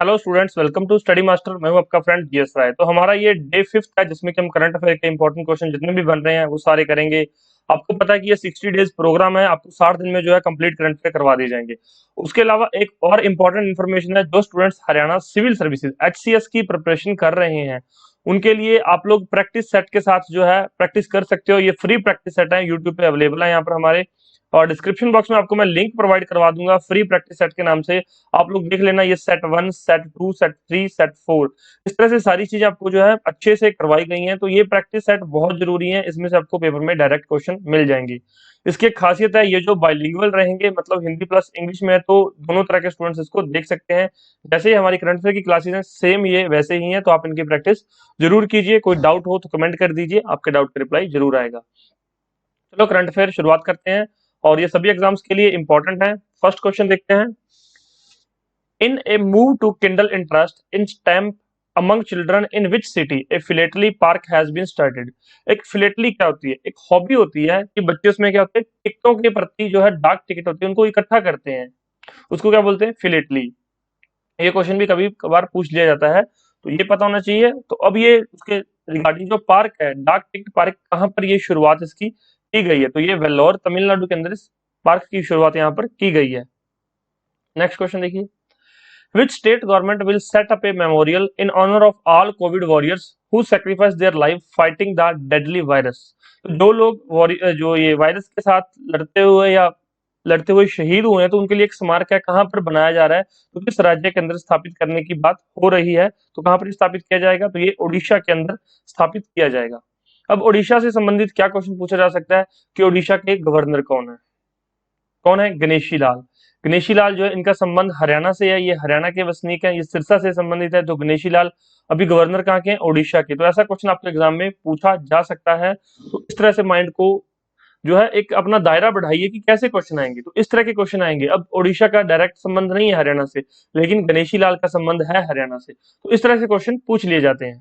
Hello students, welcome to Study Master. मैं हूं आपका फ्रेंड जीएस राय। तो हमारा ये डे 5th है जिसमें कि हम करंट अफेयर के इंपॉर्टेंट क्वेश्चन जितने भी बन रहे हैं वो सारे करेंगे। आपको पता है कि ये 60 डेज प्रोग्राम है, आपको 60 दिन में जो है कंप्लीट करंट अफेयर करवा दिए जाएंगे। उसके अलावा एक और इम्पोर्टेंट इन्फॉर्मेशन है, जो students Haryana civil services HCS की प्रिपरेशन कर रहे हैं उनके लिए आप लोग प्रैक्टिस सेट के साथ जो है प्रैक्टिस कर सकते हो। ये फ्री प्रैक्टिस सेट है, यूट्यूब पे अवेलेबल है यहाँ पर हमारे, और डिस्क्रिप्शन बॉक्स में आपको मैं लिंक प्रोवाइड करवा दूंगा फ्री प्रैक्टिस सेट के नाम से। आप लोग देख लेना, ये सेट 1, सेट 2, सेट 3, सेट 4, इस तरह से सारी चीजें आपको जो है अच्छे से करवाई गई हैं। तो ये प्रैक्टिस सेट बहुत जरूरी है, इसमें से आपको पेपर में डायरेक्ट क्वेश्चन मिल जाएंगे। इसकी एक खासियत है, ये जो बाइलिंगुअल रहेंगे, मतलब हिंदी प्लस इंग्लिश में है, तो दोनों तरह के स्टूडेंट्स इसको देख सकते हैं। जैसे ही हमारी करंट अफेयर की क्लासेस हैं सेम ये वैसे ही हैं, तो आप इनकी प्रैक्टिस जरूर कीजिए। कोई डाउट हो तो कमेंट कर दीजिए, आपके डाउट का रिप्लाई जरूर आएगा। चलो करंट अफेयर शुरुआत करते हैं, और ये सभी एग्जाम्स के लिए इंपॉर्टेंट है। फर्स्ट क्वेश्चन देखते हैं। In a move to kindle interest in STEM among children, in which city a philately park has been started? एक फिलेटली क्या होती है? एक हॉबी होती है कि बच्चे उसमें क्या होते हैं, टिकटों के प्रति जो है डाक टिकट होती है उनको इकट्ठा करते हैं, उसको क्या बोलते हैं? फिलेटली। ये क्वेश्चन भी कभी कभार पूछ लिया जाता है, तो ये पता होना चाहिए। तो अब ये उसके रिगार्डिंग जो पार्क है, डाक टिकट पार्क, कहाँ पर ये शुरुआत इसकी की गई है? तो ये वेल्लोर तमिलनाडु के अंदर इस पार्क की शुरुआत यहाँ पर की गई है। नेक्स्ट क्वेश्चन देखिए। Which state government will set up a memorial in honor of all COVID warriors who sacrificed their life fighting the deadly virus? तो जो लोग जो ये वायरस के साथ लड़ते हुए शहीद हुए हैं, तो उनके लिए एक स्मारक है, कहाँ पर बनाया जा रहा है? तो किस राज्य के अंदर स्थापित करने की बात हो रही है? तो कहाँ पर स्थापित किया जाएगा? तो ये ओडिशा के अंदर स्थापित किया जाएगा। अब ओडिशा से संबंधित क्या क्वेश्चन पूछा जा सकता है कि ओडिशा के गवर्नर कौन है? कौन है? गणेशी लाल। गणेशी लाल जो है, इनका संबंध हरियाणा से है, ये हरियाणा के वसनीक हैं, ये सिरसा से संबंधित है। तो गणेशी लाल अभी गवर्नर कहाँ के हैं? ओडिशा के। तो ऐसा क्वेश्चन आपके एग्जाम में पूछा जा सकता है। तो इस तरह से माइंड को जो है एक अपना दायरा बढ़ाइए कि कैसे क्वेश्चन आएंगे। तो इस तरह के क्वेश्चन आएंगे। अब ओडिशा का डायरेक्ट संबंध नहीं है हरियाणा से, लेकिन गणेशी लाल का संबंध है हरियाणा से, तो इस तरह से क्वेश्चन पूछ लिए जाते हैं।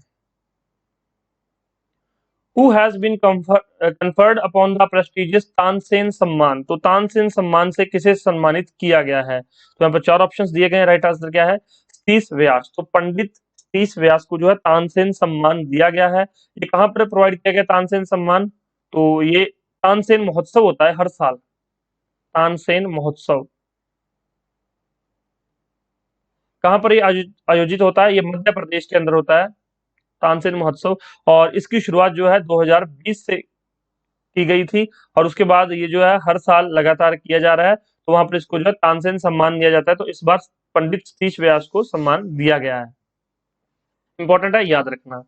Who has been conferred upon the prestigious Tansen सम्मान? तो तानसेन सम्मान से किसे सम्मानित किया गया है? तो यहाँ पर चार ऑप्शंस दिए गए हैं, राइट आंसर क्या है? सतीश व्यास। तो पंडित सतीश व्यास को जो है तानसेन सम्मान दिया गया है। ये कहाँ पर प्रोवाइड किया गया तानसेन सम्मान? तो ये तानसेन महोत्सव होता है हर साल। तानसेन महोत्सव कहाँ पर ये आयोजित होता है? ये मध्य प्रदेश के अंदर होता है, तानसेन महोत्सव। और इसकी शुरुआत जो है 2020 से की गई थी, और उसके बाद ये जो है हर साल लगातार किया जा रहा है। तो वहां पर इसको जो है तानसेन सम्मान दिया जाता है। तो इस बार पंडित सतीश व्यास को सम्मान दिया गया है। इंपॉर्टेंट है, याद रखना।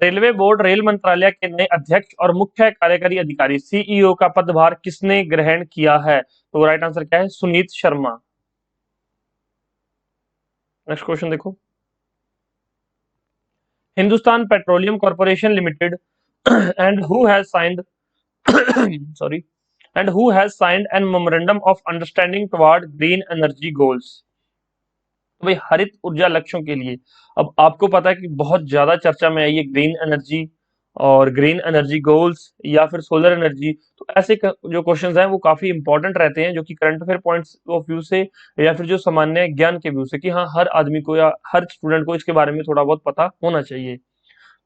रेलवे बोर्ड रेल मंत्रालय के नए अध्यक्ष और मुख्य कार्यकारी अधिकारी सीईओ का पदभार किसने ग्रहण किया है? तो राइट आंसर क्या है? सुनीत शर्मा। नेक्स्ट क्वेश्चन देखो। Hindustan Petroleum Corporation limited and who has signed sorry and who has signed an memorandum of understanding toward green energy goals? तो भाई हरित ऊर्जा लक्ष्यों के लिए, अब आपको पता है कि बहुत ज्यादा चर्चा में आई है ग्रीन एनर्जी और ग्रीन एनर्जी गोल्स या फिर सोलर एनर्जी। तो ऐसे जो क्वेश्चंस हैं वो काफी इंपॉर्टेंट रहते हैं, जो कि current affair points of view से या फिर जो सामान्य ज्ञान के व्यू से, कि हाँ हर आदमी को या हर स्टूडेंट को इसके बारे में थोड़ा बहुत पता होना चाहिए।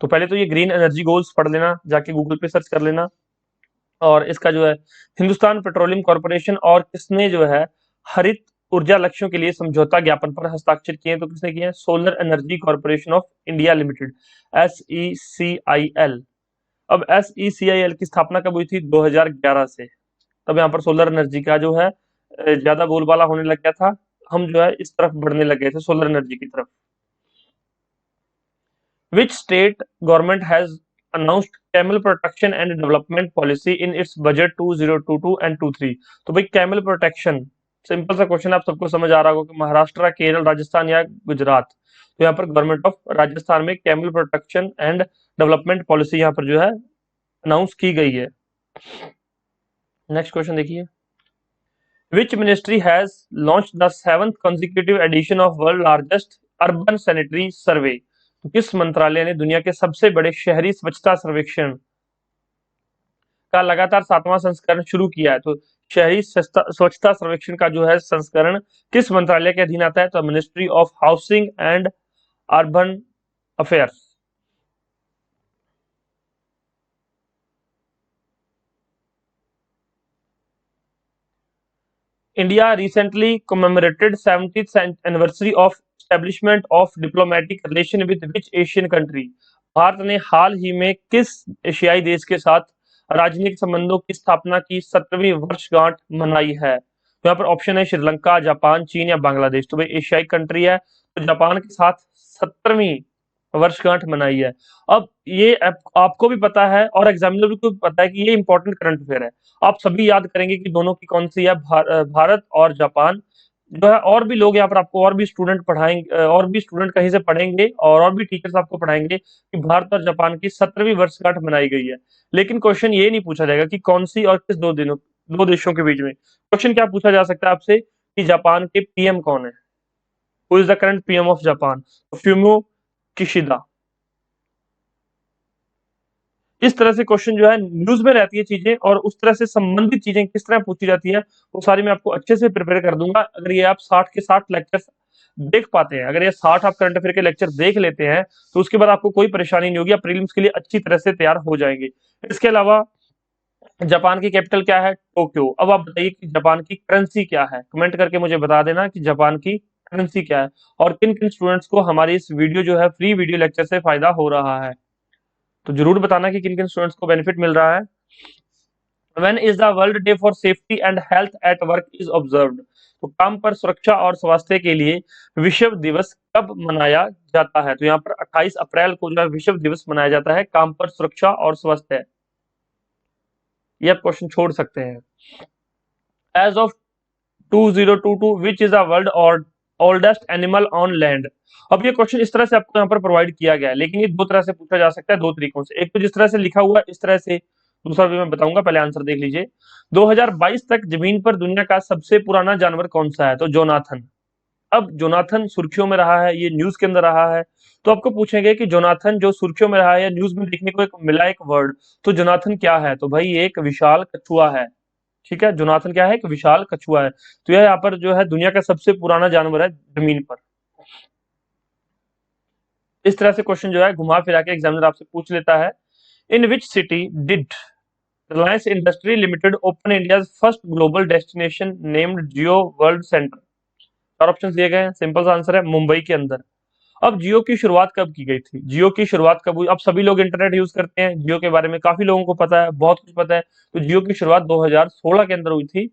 तो पहले तो ये ग्रीन एनर्जी गोल्स पढ़ लेना, जाके गूगल पे सर्च कर लेना। और इसका जो है हिंदुस्तान पेट्रोलियम कॉर्पोरेशन और किसने जो है हरित ऊर्जा लक्ष्यों के लिए समझौता ज्ञापन पर हस्ताक्षर किए? तो किसने किए हैं? Solar energy corporation of India limited, SECIL। अब SECIL की स्थापना कब हुई थी? 2011 से। तब यहाँ पर सोलर एनर्जी का जो है ज्यादा बोलबाला होने लग गया था, हम जो है इस तरफ बढ़ने लग गए थे, सोलर एनर्जी की तरफ। Which state government has announced camel protection and development policy in its budget 2022 and 23? तो भाई कैमल प्रोटेक्शन, सिंपल सा क्वेश्चन, आप सबको समझ आ रहा होगा कि महाराष्ट्र, केरल, राजस्थान या गुजरात। तो यहाँ पर गवर्नमेंट ऑफ राजस्थान में camel protection and development policy यहाँ पर जो है अनाउंस की गई है। नेक्स्ट क्वेश्चन देखिए। Which ministry has launched the 7th consecutive edition of world largest urban sanitary survey? तो किस मंत्रालय ने दुनिया के सबसे बड़े शहरी स्वच्छता सर्वेक्षण का लगातार 7वां संस्करण शुरू किया है? तो शहरी स्वच्छता सर्वेक्षण का जो है संस्करण किस मंत्रालय के अधीन आता है? तो ministry of housing and urban affairs. India recently commemorated 70th anniversary of establishment of diplomatic relation with which Asian country? Bharat ने हाल ही में किस एशियाई देश के साथ राजनीतिक संबंधों की स्थापना की 17वीं वर्षगांठ मनाई है? तो यहाँ पर ऑप्शन है श्रीलंका, जापान, चीन या बांग्लादेश। तो भाई एशियाई कंट्री है, तो जापान के साथ 17वीं वर्षगांठ मनाई है। अब ये आपको भी पता है और एग्जामिनर को भी पता है कि ये इंपॉर्टेंट करंट अफेयर है। आप सभी याद करेंगे कि दोनों की कौन सी है, भारत और जापान जो है। और भी लोग यहाँ पर आपको और भी स्टूडेंट पढ़ाएंगे, और भी स्टूडेंट कहीं से पढ़ेंगे और भी टीचर्स आपको पढ़ाएंगे कि भारत और जापान की 17वीं वर्षगांठ मनाई गई है। लेकिन क्वेश्चन ये नहीं पूछा जाएगा कि कौन सी और किस दो देशों के बीच में। क्वेश्चन क्या पूछा जा सकता है आपसे कि जापान के पीएम कौन है? Who is the current PM of Japan? Fumio Kishida. इस तरह से क्वेश्चन जो है न्यूज में रहती है चीजें, और उस तरह से संबंधित चीजें किस तरह पूछी जाती है वो सारी मैं आपको अच्छे से प्रिपेयर कर दूंगा। अगर ये आप 60 के 60 लेक्चर देख पाते हैं, अगर ये 60 आप करंट अफेयर के लेक्चर देख लेते हैं, तो उसके बाद आपको कोई परेशानी नहीं होगी, आप प्रीलिम्स के लिए अच्छी तरह से तैयार हो जाएंगे। इसके अलावा जापान की कैपिटल क्या है? टोक्यो। अब आप बताइए कि जापान की करेंसी क्या है? कमेंट करके मुझे बता देना कि जापान की करेंसी क्या है, और किन किन स्टूडेंट्स को हमारी इस वीडियो जो है फ्री वीडियो लेक्चर से फायदा हो रहा है। तो जरूर बताना कि किन किन स्टूडेंट्स को बेनिफिट मिल रहा है। When is the World Day for Safety and Health at Work is observed? तो काम पर सुरक्षा और स्वास्थ्य के लिए विश्व दिवस कब मनाया जाता है? तो यहाँ पर 28 अप्रैल को जो है विश्व दिवस मनाया जाता है काम पर सुरक्षा और स्वास्थ्य। ये आप क्वेश्चन छोड़ सकते हैं। As of 2022 which is the world और ओल्डेस्ट एनिमल ऑन लैंड? अब ये क्वेश्चन इस तरह से आपको यहाँ पर प्रोवाइड किया गया है, लेकिन ये दो तरह से पूछा जा सकता है, दो तरीकों से। एक तो जिस तरह से लिखा हुआ है इस तरह से, दूसरा भी मैं बताऊंगा, पहले आंसर देख लीजिए। 2022 तक जमीन पर दुनिया का सबसे पुराना जानवर कौन सा है? तो जोनाथन। अब जोनाथन सुर्खियों में रहा है, ये न्यूज के अंदर रहा है, तो आपको पूछेंगे कि जोनाथन जो सुर्खियों में रहा है या न्यूज में देखने को एक मिला एक वर्ड, तो जोनाथन क्या है? तो भाई ये एक विशाल कछुआ है। ठीक है, जोनाथन क्या है? एक विशाल कछुआ है। तो यह यहाँ पर जो है दुनिया का सबसे पुराना जानवर है जमीन पर। इस तरह से क्वेश्चन जो है घुमा फिरा के एग्जामिनर आपसे पूछ लेता है। In which city did Reliance industry limited open India first global destination named Jio world centre? चार ऑप्शन दिए गए हैं, सिंपल सा आंसर है मुंबई के अंदर। अब जियो की शुरुआत कब की गई थी? जियो की शुरुआत कब हुई? अब सभी लोग इंटरनेट यूज करते हैं, जियो के बारे में काफी लोगों को पता है, बहुत कुछ पता है। तो जियो की शुरुआत 2016 के अंदर हुई थी।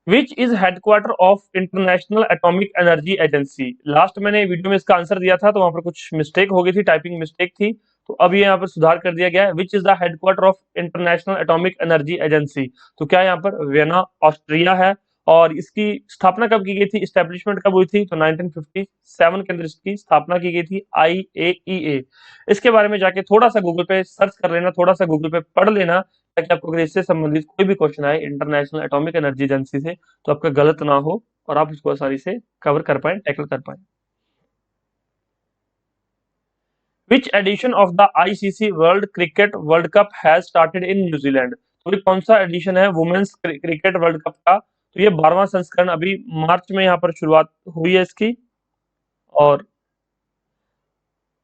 Which is headquarter of international atomic energy agency? Last मैंने वीडियो में इसका आंसर दिया था, तो वहां पर कुछ मिस्टेक हो गई थी, टाइपिंग मिस्टेक थी, तो अब ये यहाँ पर सुधार कर दिया गया है। विच is the headquarter of international atomic energy agency? तो क्या यहाँ पर वियना ऑस्ट्रिया है, और इसकी स्थापना कब की गई थी, स्टैब्लिशमेंट कब हुई थी? तो 1957 के अंदर इसकी स्थापना की गई थी, IAEA। इसके बारे में जाके थोड़ा सा गूगल पे सर्च कर लेना, थोड़ा सा गूगल पे पढ़ लेना, ताकि आपको अगर इससे संबंधित कोई भी क्वेश्चन आए इंटरनेशनल एटॉमिक एनर्जी एजेंसी से, तो आपका गलत ना हो और आप उसको आसानी से कवर कर पाए, टैकल कर पाए। Which edition of the ICC world cricket world cup has started in New Zealand? तो ये कौन सा एडिशन है वुमेन्स क्रिकेट वर्ल्ड कप का? तो ये 12वां संस्करण अभी मार्च में यहाँ पर शुरुआत हुई है इसकी। और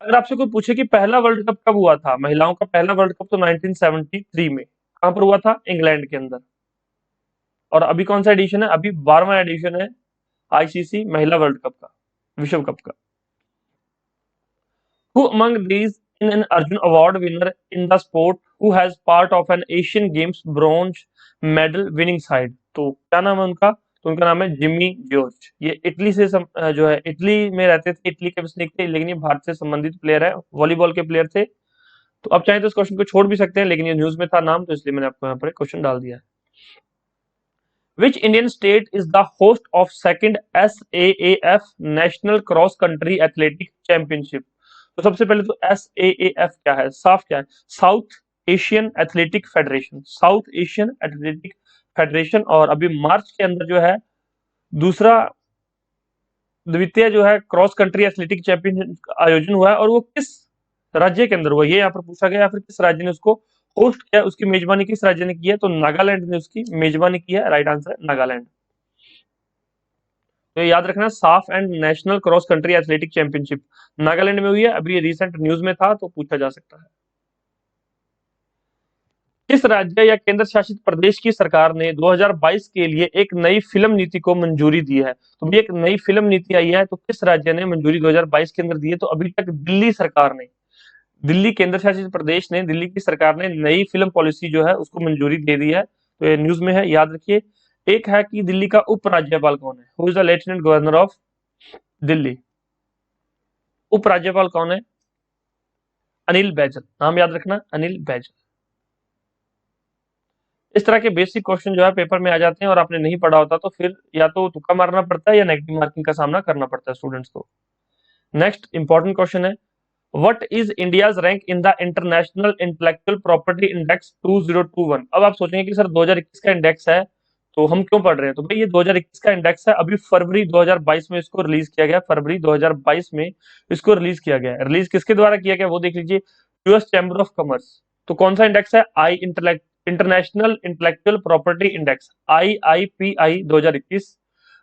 अगर आपसे कोई पूछे कि पहला वर्ल्ड कप कब हुआ था, महिलाओं का पहला वर्ल्ड कप, तो 1973 में। कहां पर हुआ था? इंग्लैंड के अंदर। और अभी कौन सा एडिशन है? अभी 12वां एडिशन है ICC महिला वर्ल्ड कप का, विश्व कप का। Who among these in an Arjun Award winner in the sport who has part of an Asian Games bronze medal winning side? तो क्या नाम है उनका? तो उनका नाम है जिम्मी जॉर्ज। ये इटली से जो है इटली में रहते थे, इटली के वसनीक थे, लेकिन ये भारत से संबंधित प्लेयर है, वॉलीबॉल के प्लेयर थे। तो अब चाहे तो इस क्वेश्चन को छोड़ भी सकते हैं, लेकिन ये न्यूज में था नाम, तो इसलिए मैंने आपको यहाँ पर क्वेश्चन डाल दिया है। Which Indian state is the host of second SAAF National Cross Country Athletic Championship? तो सबसे पहले तो SAAF क्या है, साफ क्या है? South Asian athletic federation, south Asian athletic federation. और अभी मार्च के अंदर जो है दूसरा द्वितीय जो है क्रॉस कंट्री एथलेटिक चैंपियनशिप आयोजन हुआ है, और वो किस राज्य के अंदर हुआ, ये यहाँ पर पूछा गया, या फिर किस राज्य ने उसको होस्ट किया है, उसकी मेजबानी किस राज्य ने की है? तो नागालैंड ने उसकी मेजबानी की है। राइट आंसर है नागालैंड। तो ये याद रखना, साफ and national cross country athletic championship Nagaland में हुई है। अभी ये रिसेंट न्यूज में था तो पूछा जा सकता है। किस राज्य या केंद्र शासित प्रदेश की सरकार ने 2022 के लिए एक नई फिल्म नीति को मंजूरी दी है? तो भी एक नई फिल्म नीति आई है, तो किस राज्य ने मंजूरी 2022 के अंदर दी है? तो अभी तक दिल्ली सरकार ने, दिल्ली केंद्र शासित प्रदेश ने, दिल्ली की सरकार ने नई फिल्म पॉलिसी जो है उसको मंजूरी दे दी है। तो ये न्यूज में है, याद रखिए। एक है कि दिल्ली का उपराज्यपाल कौन है? Who is the lieutenant governor of Delhi? उपराज्यपाल कौन है? अनिल बैजल। नाम याद रखना, अनिल बैजल। इस तरह के बेसिक क्वेश्चन जो है पेपर में आ जाते हैं और आपने नहीं पढ़ा होता तो फिर या तो तुक्का मारना पड़ता है या नेगेटिव मार्किंग का सामना करना पड़ता है स्टूडेंट्स को। नेक्स्ट इंपॉर्टेंट क्वेश्चन है, what is India's rank in the international intellectual property index 2021? अब आप सोचेंगे कि सर 2021 का इंडेक्स है तो हम क्यों पढ़ रहे हैं? तो भाई ये 2021 का इंडेक्स है, अभी फरवरी 2022 में इसको रिलीज किया गया। फरवरी 2022 में इसको रिलीज किया गया है। रिलीज किसके द्वारा किया गया वो देख लीजिए, यूएस चैम्बर ऑफ कॉमर्स। तो कौन सा इंडेक्स है? International intellectual property index, IIPI 2021।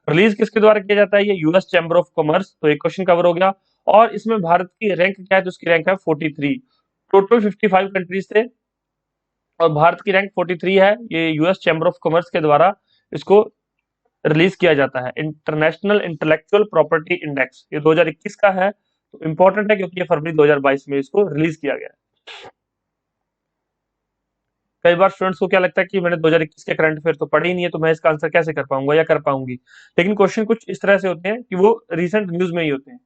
Release किसके द्वारा किया जाता है? ये यूएस चैम्बर ऑफ कॉमर्स। तो एक क्वेश्चन कवर हो गया। और इसमें भारत की रैंक क्या है? तो उसकी रैंक है 43। टोटल 55 कंट्रीज थे और भारत की रैंक 43 है। ये यूएस चैम्बर ऑफ कॉमर्स के द्वारा इसको रिलीज किया जाता है, इंटरनेशनल इंटेलेक्चुअल प्रॉपर्टी इंडेक्स। ये 2021 का है, तो इंपॉर्टेंट है क्योंकि ये फरवरी 2022 में इसको रिलीज किया गया है। कई बार स्टूडेंट्स को क्या लगता है कि मैंने 2021 के करंट अफेयर तो पढ़े ही नहीं है, तो मैं इसका आंसर कैसे कर पाऊंगा या कर पाऊंगी? लेकिन क्वेश्चन कुछ इस तरह से होते हैं कि वो रिसेंट न्यूज में ही होते हैं।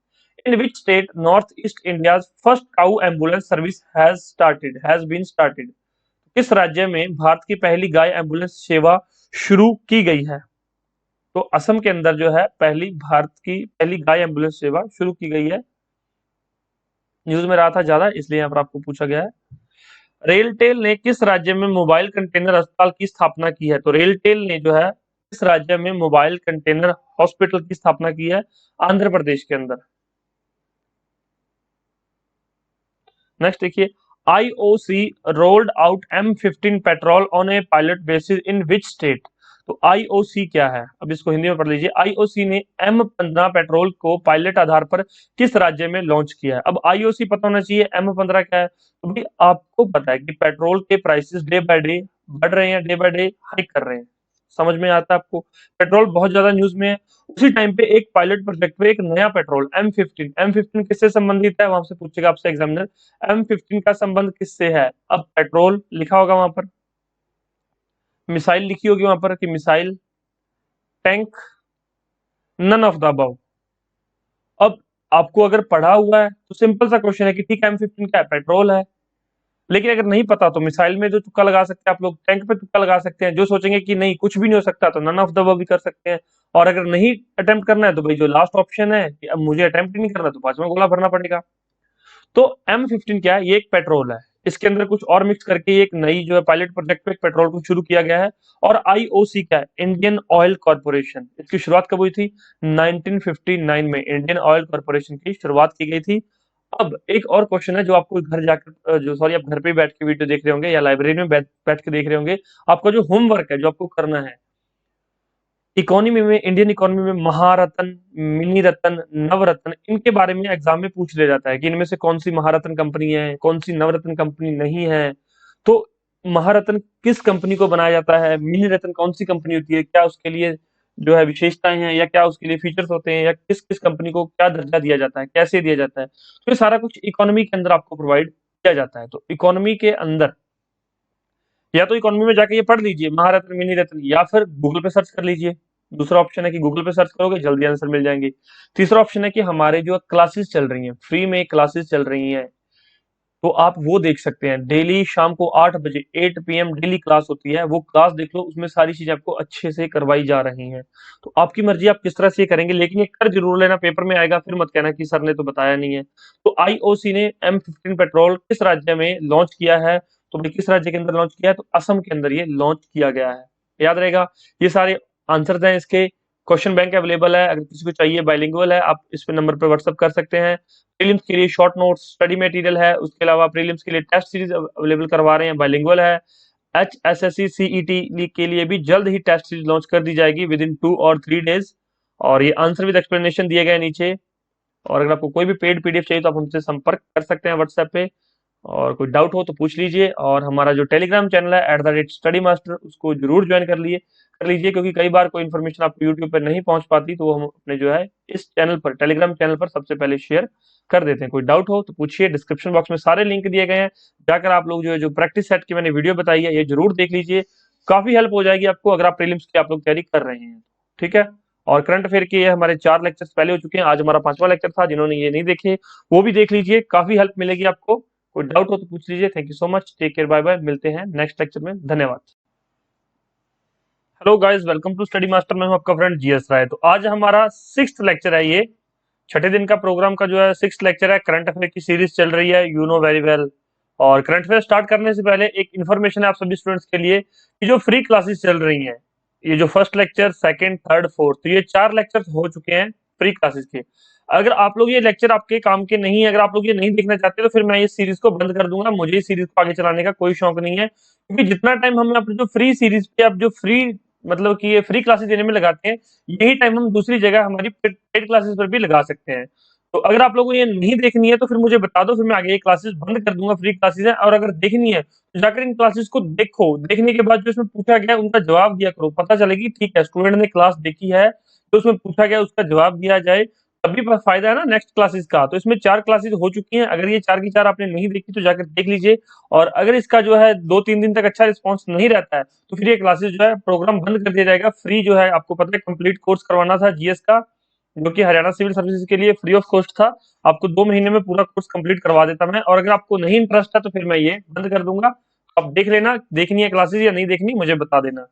In which state north east India's first cow ambulance service has been started? किस राज्य में भारत की पहली गाय एम्बुलेंस सेवा शुरू की गई है? तो असम के अंदर जो है भारत की पहली गाय एम्बुलेंस सेवा शुरू की गई है। न्यूज में रहा था ज्यादा, इसलिए यहाँ पर आपको पूछा गया है। रेलटेल ने किस राज्य में मोबाइल कंटेनर अस्पताल की स्थापना की है? तो रेलटेल ने जो है किस राज्य में मोबाइल कंटेनर हॉस्पिटल की स्थापना की है? आंध्र प्रदेश के अंदर। नेक्स्ट देखिए, IOC rolled out M15 petrol on A pilot basis in which state? तो आईओसी क्या है? अब इसको हिंदी में पढ़ लीजिए। आईओसी ने M15 पेट्रोल को पायलट आधार पर किस राज्य में लॉन्च किया है? अब आईओसी पता होना चाहिए, M15 क्या है? तो भाई आपको पता है कि पेट्रोल के प्राइसेस डे बाय डे बढ़ रहे हैं, डे बाय डे हाइक कर रहे हैं। समझ में आता है आपको? पेट्रोल बहुत ज्यादा न्यूज में है। उसी टाइम पे एक पायलट प्रोजेक्ट पे एक नया पेट्रोल M15 किससे संबंधित है? वहां से पूछेगा आपसे एग्जामिनर, M15 का संबंध किससे है? अब पेट्रोल लिखा होगा वहां पर, मिसाइल लिखी होगी वहां पर कि missile, tank, none of the above. अब आपको अगर पढ़ा हुआ है तो सिंपल सा क्वेश्चन है कि ठीक है M15 क्या है? पेट्रोल है। लेकिन अगर नहीं पता तो मिसाइल में जो तुक्का लगा सकते हैं आप लोग, टैंक पे तुक्का लगा सकते हैं। जो सोचेंगे कि नहीं कुछ भी नहीं हो सकता तो नन ऑफ द अबव भी कर सकते हैं। और अगर नहीं अटेम्प्ट करना है तो भाई जो लास्ट ऑप्शन है कि अब मुझे अटेम्प्ट ही नहीं करना तो पांचवा गोला भरना पड़ेगा। तो M15 क्या है? ये एक पेट्रोल है। इसके अंदर कुछ और मिक्स करके एक नई जो है पायलट प्रोजेक्ट पे एक पेट्रोल को शुरू किया गया है। और आईओसी क्या है? Indian oil corporation. इसकी शुरुआत कब हुई थी? 1959 में इंडियन ऑयल कॉर्पोरेशन की शुरुआत की गई थी। अब एक और क्वेश्चन है जो आपको घर जाकर जो सॉरी आप घर पे बैठ के वीडियो देख रहे होंगे या लाइब्रेरी में बैठ के देख रहे होंगे, आपका जो होमवर्क है जो आपको करना है, इकोनॉमी में, इंडियन इकोनॉमी में महारत्न, मिनी रत्न, नवरत्न, इनके बारे में एग्जाम में पूछ लिया जाता है कि इनमें से कौन सी महारत्न कंपनी है, कौन सी नवरत्न कंपनी नहीं है। तो महारत्न किस कंपनी को बनाया जाता है? मिनी रत्न कौन सी कंपनी होती है? क्या उसके लिए जो है विशेषताएं हैं या क्या उसके लिए फीचर्स होते हैं या किस किस कंपनी को क्या दर्जा दिया जाता है, कैसे दिया जाता है? तो ये सारा कुछ इकोनॉमी के अंदर आपको प्रोवाइड किया जाता है। तो इकोनॉमी के अंदर या तो इकोनॉमी में जाके ये पढ़ लीजिए महारत्न, मिनी रत्न, या फिर गूगल पे सर्च कर लीजिए। दूसरा ऑप्शन है कि गूगल पे सर्च करोगे जल्दी आंसर मिल जाएंगे। तीसरा ऑप्शन है कि हमारे जो क्लासेस चल रही हैं, फ्री में क्लासेस चल रही हैं, तो आप वो देख सकते हैं। डेली शाम को 8 बजे 8 PM डेली क्लास होती है, वो क्लास देख लो, उसमें सारी चीजें आपको अच्छे से करवाई जा रही हैं। तो आपकी मर्जी आप किस तरह से ये करेंगे, लेकिन ये कर जरूर लेना, पेपर में आएगा फिर मत कहना कि सर ने तो बताया नहीं है। तो आईओसी ने M15 पेट्रोल किस राज्य में लॉन्च किया है? तो भाई किस राज्य के अंदर लॉन्च किया है? तो असम के अंदर ये लॉन्च किया गया है। याद रहेगा, ये सारे आंसर हैं इसके। क्वेश्चन बैंक अवेलेबल है, अगर किसी को चाहिए बाइलिंगुअल है आप इस पे नंबर पे व्हाट्सअप कर सकते हैं। प्रीलिम्स के लिए शॉर्ट नोट्स स्टडी मटेरियल है, उसके अलावा प्रीलिम्स के लिए टेस्ट सीरीज अवेलेबल करवा रहे हैं, बाइलिंगुअल है। HSSC CET के लिए भी जल्द ही टेस्ट सीरीज लॉन्च कर दी जाएगी विद इन 2 और 3 डेज। और ये आंसर विद एक्सप्लेनेशन दिए गए नीचे। और अगर आपको कोई भी पेड PDF चाहिए तो आप हमसे संपर्क कर सकते हैं व्हाट्सएप पे, और कोई डाउट हो तो पूछ लीजिए। और हमारा जो टेलीग्राम चैनल है @studymaster, उसको जरूर ज्वाइन कर लीजिए, क्योंकि कई बार कोई इन्फॉर्मेशन आपको यूट्यूब पर नहीं पहुंच पाती तो वो हम अपने जो है इस चैनल पर, टेलीग्राम चैनल पर सबसे पहले शेयर कर देते हैं। कोई डाउट हो तो पूछिए, डिस्क्रिप्शन बॉक्स में सारे लिंक दिए गए हैं, जाकर आप लोग जो प्रैक्टिस सेट की मैंने वीडियो बताई है ये जरूर देख लीजिए। काफी हेल्प हो जाएगी आपको अगर आप प्रीलिम्स की आप लोग तैयारी कर रहे हैं, ठीक है। और करंट अफेयर के ये हमारे 4 लेक्चर्स पहले हो चुके हैं, आज हमारा 5वां लेक्चर था, जिन्होंने ये नहीं देखे वो भी देख लीजिए, काफी हेल्प मिलेगी आपको। कोई डाउट हो तो पूछ लीजिए। Thank you so much, take care, bye bye, मिलते हैं नेक्स्ट लेक्चर में, धन्यवाद। Hello guys, welcome to Study Master, मैं हूं आपका फ्रेंड GS राय। तो आज हमारा 6th लेक्चर है, ये छठे दिन का प्रोग्राम का जो है 6th लेक्चर है। करंट अफेयर की सीरीज चल रही है, यू नो वेरी वेल। और करंट अफेयर स्टार्ट करने से पहले एक इन्फॉर्मेशन है आप सभी स्टूडेंट्स के लिए कि जो फ्री क्लासेस चल रही हैं, ये जो first lecture, second, third, fourth, तो ये 4 लेक्चर हो चुके हैं फ्री क्लासेस के। अगर आप लोग ये लेक्चर आपके काम के नहीं है, अगर आप लोग ये नहीं देखना चाहते तो फिर मैं इस सीरीज को बंद कर दूंगा। मुझे इस सीरीज को आगे चलाने का कोई शौक नहीं है, क्योंकि जितना टाइम हम अपने जो फ्री सीरीज पे, आप जो फ्री मतलब कि ये फ्री क्लासेस देने में लगाते हैं, यही टाइम हम दूसरी जगह हमारी पेड क्लासेस पर भी लगा सकते हैं। तो अगर आप लोगों को ये नहीं देखनी है तो फिर मुझे बता दो, फिर मैं आगे ये क्लासेस बंद कर दूंगा, फ्री क्लासेस है। और अगर देखनी है तो जाकर इन क्लासेस को देखो, देखने के बाद जो इसमें पूछा गया है उनका जवाब दिया करो, पता चलेगी ठीक है स्टूडेंट ने क्लास देखी है, तो उसमें पूछा गया उसका जवाब दिया जाए, तभी फायदा है ना नेक्स्ट क्लासेस का। तो इसमें 4 क्लासेस हो चुकी हैं, अगर ये 4 की 4 आपने नहीं देखी तो जाकर देख लीजिए। और अगर इसका जो है 2-3 दिन तक अच्छा रिस्पॉन्स नहीं रहता है तो फिर ये क्लासेस जो है प्रोग्राम बंद कर दिया जाएगा। फ्री जो है, आपको पता है कंप्लीट कोर्स करवाना था GS का, जो कि हरियाणा सिविल सर्विसेज के लिए फ्री ऑफ कॉस्ट था। आपको 2 महीने में पूरा कोर्स कंप्लीट करवा देता मैं, और अगर आपको नहीं इंटरेस्ट है तो फिर मैं ये बंद कर दूंगा। आप देख लेना, देखनी है क्लासेस या नहीं देखनी मुझे बता देना।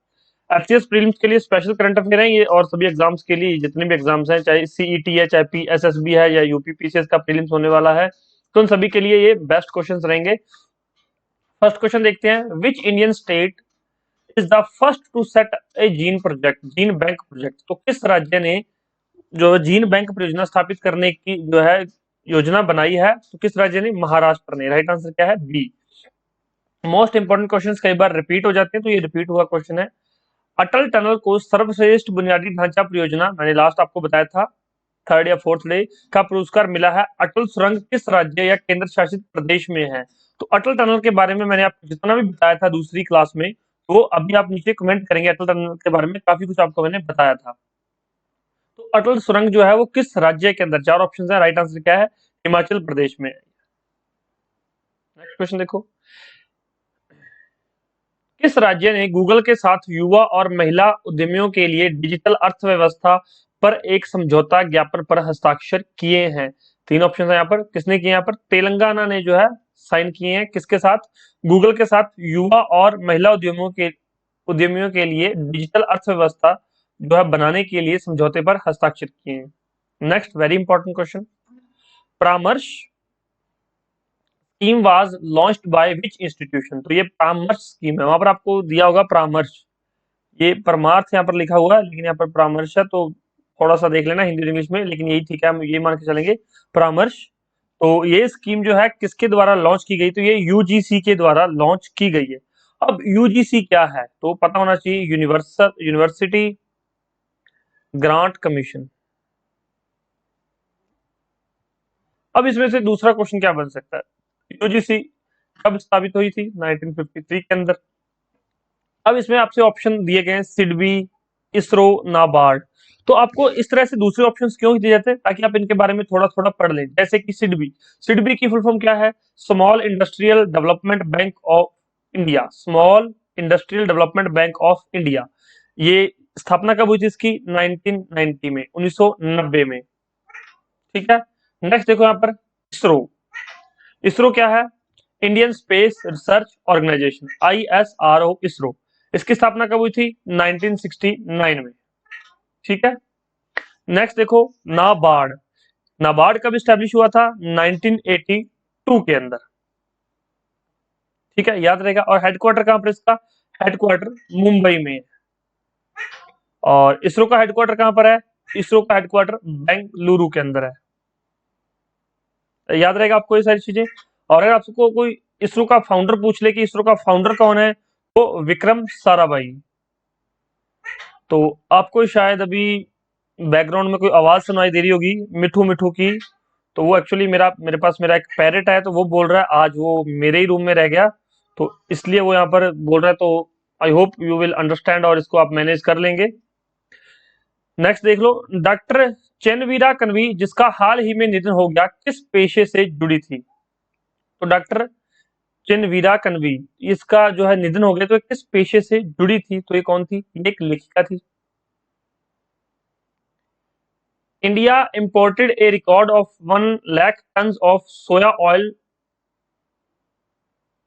FCS प्रीलिम्स के लिए स्पेशल करंट अफेयर है ये, और सभी एग्जाम्स के लिए जितने भी एग्जाम्स हैं, चाहे CET है, चाहे PSSB है, या UP PCS का प्रीलिम्स होने वाला है, तो उन सभी के लिए ये बेस्ट क्वेश्चंस रहेंगे। फर्स्ट क्वेश्चन देखते हैं, which Indian state is the first to set a gene project, gene bank project. तो किस राज्य ने जो जीन बैंक परियोजना स्थापित करने की जो है योजना बनाई है, तो किस राज्य ने? महाराष्ट्र ने। राइट आंसर क्या है? बी। मोस्ट इंपोर्टेंट क्वेश्चंस कई बार रिपीट हो जाते हैं, तो ये रिपीट हुआ क्वेश्चन है। अटल टनल को सर्वश्रेष्ठ बुनियादी ढांचा परियोजना, मैंने लास्ट आपको बताया था, 3rd या 4th डे का पुरस्कार मिला है। अटल सुरंग किस राज्य या केंद्र शासित प्रदेश में है? तो अटल टनल के बारे में मैंने आपको जितना भी बताया था दूसरी क्लास में, तो अभी आप नीचे कमेंट करेंगे अटल टनल के बारे में, काफी कुछ आपको मैंने बताया था। तो अटल सुरंग जो है वो किस राज्य के अंदर? 4 ऑप्शन है, राइट आंसर क्या है? हिमाचल प्रदेश में। नेक्स्ट क्वेश्चन देखो, किस राज्य ने गूगल के साथ युवा और महिला उद्यमियों के लिए डिजिटल अर्थव्यवस्था पर एक समझौता ज्ञापन पर हस्ताक्षर किए हैं? 3 ऑप्शन है यहाँ पर, किसने किए? यहाँ पर तेलंगाना ने जो है साइन किए हैं, किसके साथ? गूगल के साथ युवा और महिला उद्यमियों के लिए डिजिटल अर्थव्यवस्था जो है बनाने के लिए समझौते पर हस्ताक्षर किए हैं। नेक्स्ट वेरी इंपॉर्टेंट क्वेश्चन, परामर्श scheme was launched by which institution. तो ये परामर्श स्कीम है, वहां पर आपको दिया होगा परामर्श, ये परमार्थ यहाँ पर लिखा हुआ है लेकिन यहाँ पर परामर्श है, तो थोड़ा सा देख लेना हिंदी इंग्लिश में, लेकिन यही ठीक है, हम ये मान के चलेंगे परामर्श। तो ये स्कीम जो है किसके द्वारा लॉन्च की गई? तो ये UGC के द्वारा लॉन्च की गई है। अब UGC क्या है तो पता होना चाहिए, यूनिवर्सिटी ग्रांट कमीशन। अब इसमें से दूसरा क्वेश्चन क्या बन सकता है? UGC कब स्थापित हुई थी? 1953 के अंदर। अब इसमें आपसे ऑप्शन दिए गए हैं, सिडबी, इसरो, नाबार्ड। तो आपको इस तरह से दूसरे ऑप्शंस क्यों दिए जाते हैं? ताकि आप इनके बारे में थोड़ा थोड़ा पढ़ लें। जैसे कि सिडबी, सिडबी की फुल फॉर्म क्या है? Small industrial development bank of India, small industrial development bank of India. ये स्थापना कब हुई थी इसकी? 1990 में, 1990 में, ठीक है। नेक्स्ट देखो यहाँ पर इसरो, इसरो क्या है? Indian Space Research Organisation, ISRO, ISRO. इसकी स्थापना कब हुई थी? 1969 में, ठीक है। नेक्स्ट देखो नाबार्ड, नाबार्ड कब स्टैब्लिश हुआ था? 1982 के अंदर, ठीक है, याद रहेगा। और हेडक्वार्टर कहां पर इसका? हेडक्वार्टर मुंबई में। और इसरो का हेडक्वार्टर कहां पर है? इसरो का हेडक्वार्टर बेंगलुरु के अंदर है। याद रहेगा आपको ये सारी चीजें। और अगर आपको कोई इसरो का फाउंडर पूछ ले कि इसरो का फाउंडर कौन है, तो विक्रम साराभाई। तो आपको शायद अभी बैकग्राउंड में कोई आवाज सुनाई दे रही होगी मिठू मिठू की, तो वो एक्चुअली मेरे पास मेरा एक पैरेट है, तो वो बोल रहा है, आज वो मेरे ही रूम में रह गया, तो इसलिए वो यहाँ पर बोल रहा है। तो I hope you will understand और इसको आप मैनेज कर लेंगे। नेक्स्ट देख लो, डॉक्टर चेनवीरा कन्वी जिसका हाल ही में निधन हो गया, किस पेशे से जुड़ी थी? तो डॉक्टर चेनवीरा कन्वी, इसका जो है निधन हो गया, तो ये किस पेशे से जुड़ी थी? तो ये कौन थी? ये एक लेखिका थी। India imported a record of 1 lakh ton of soya oil.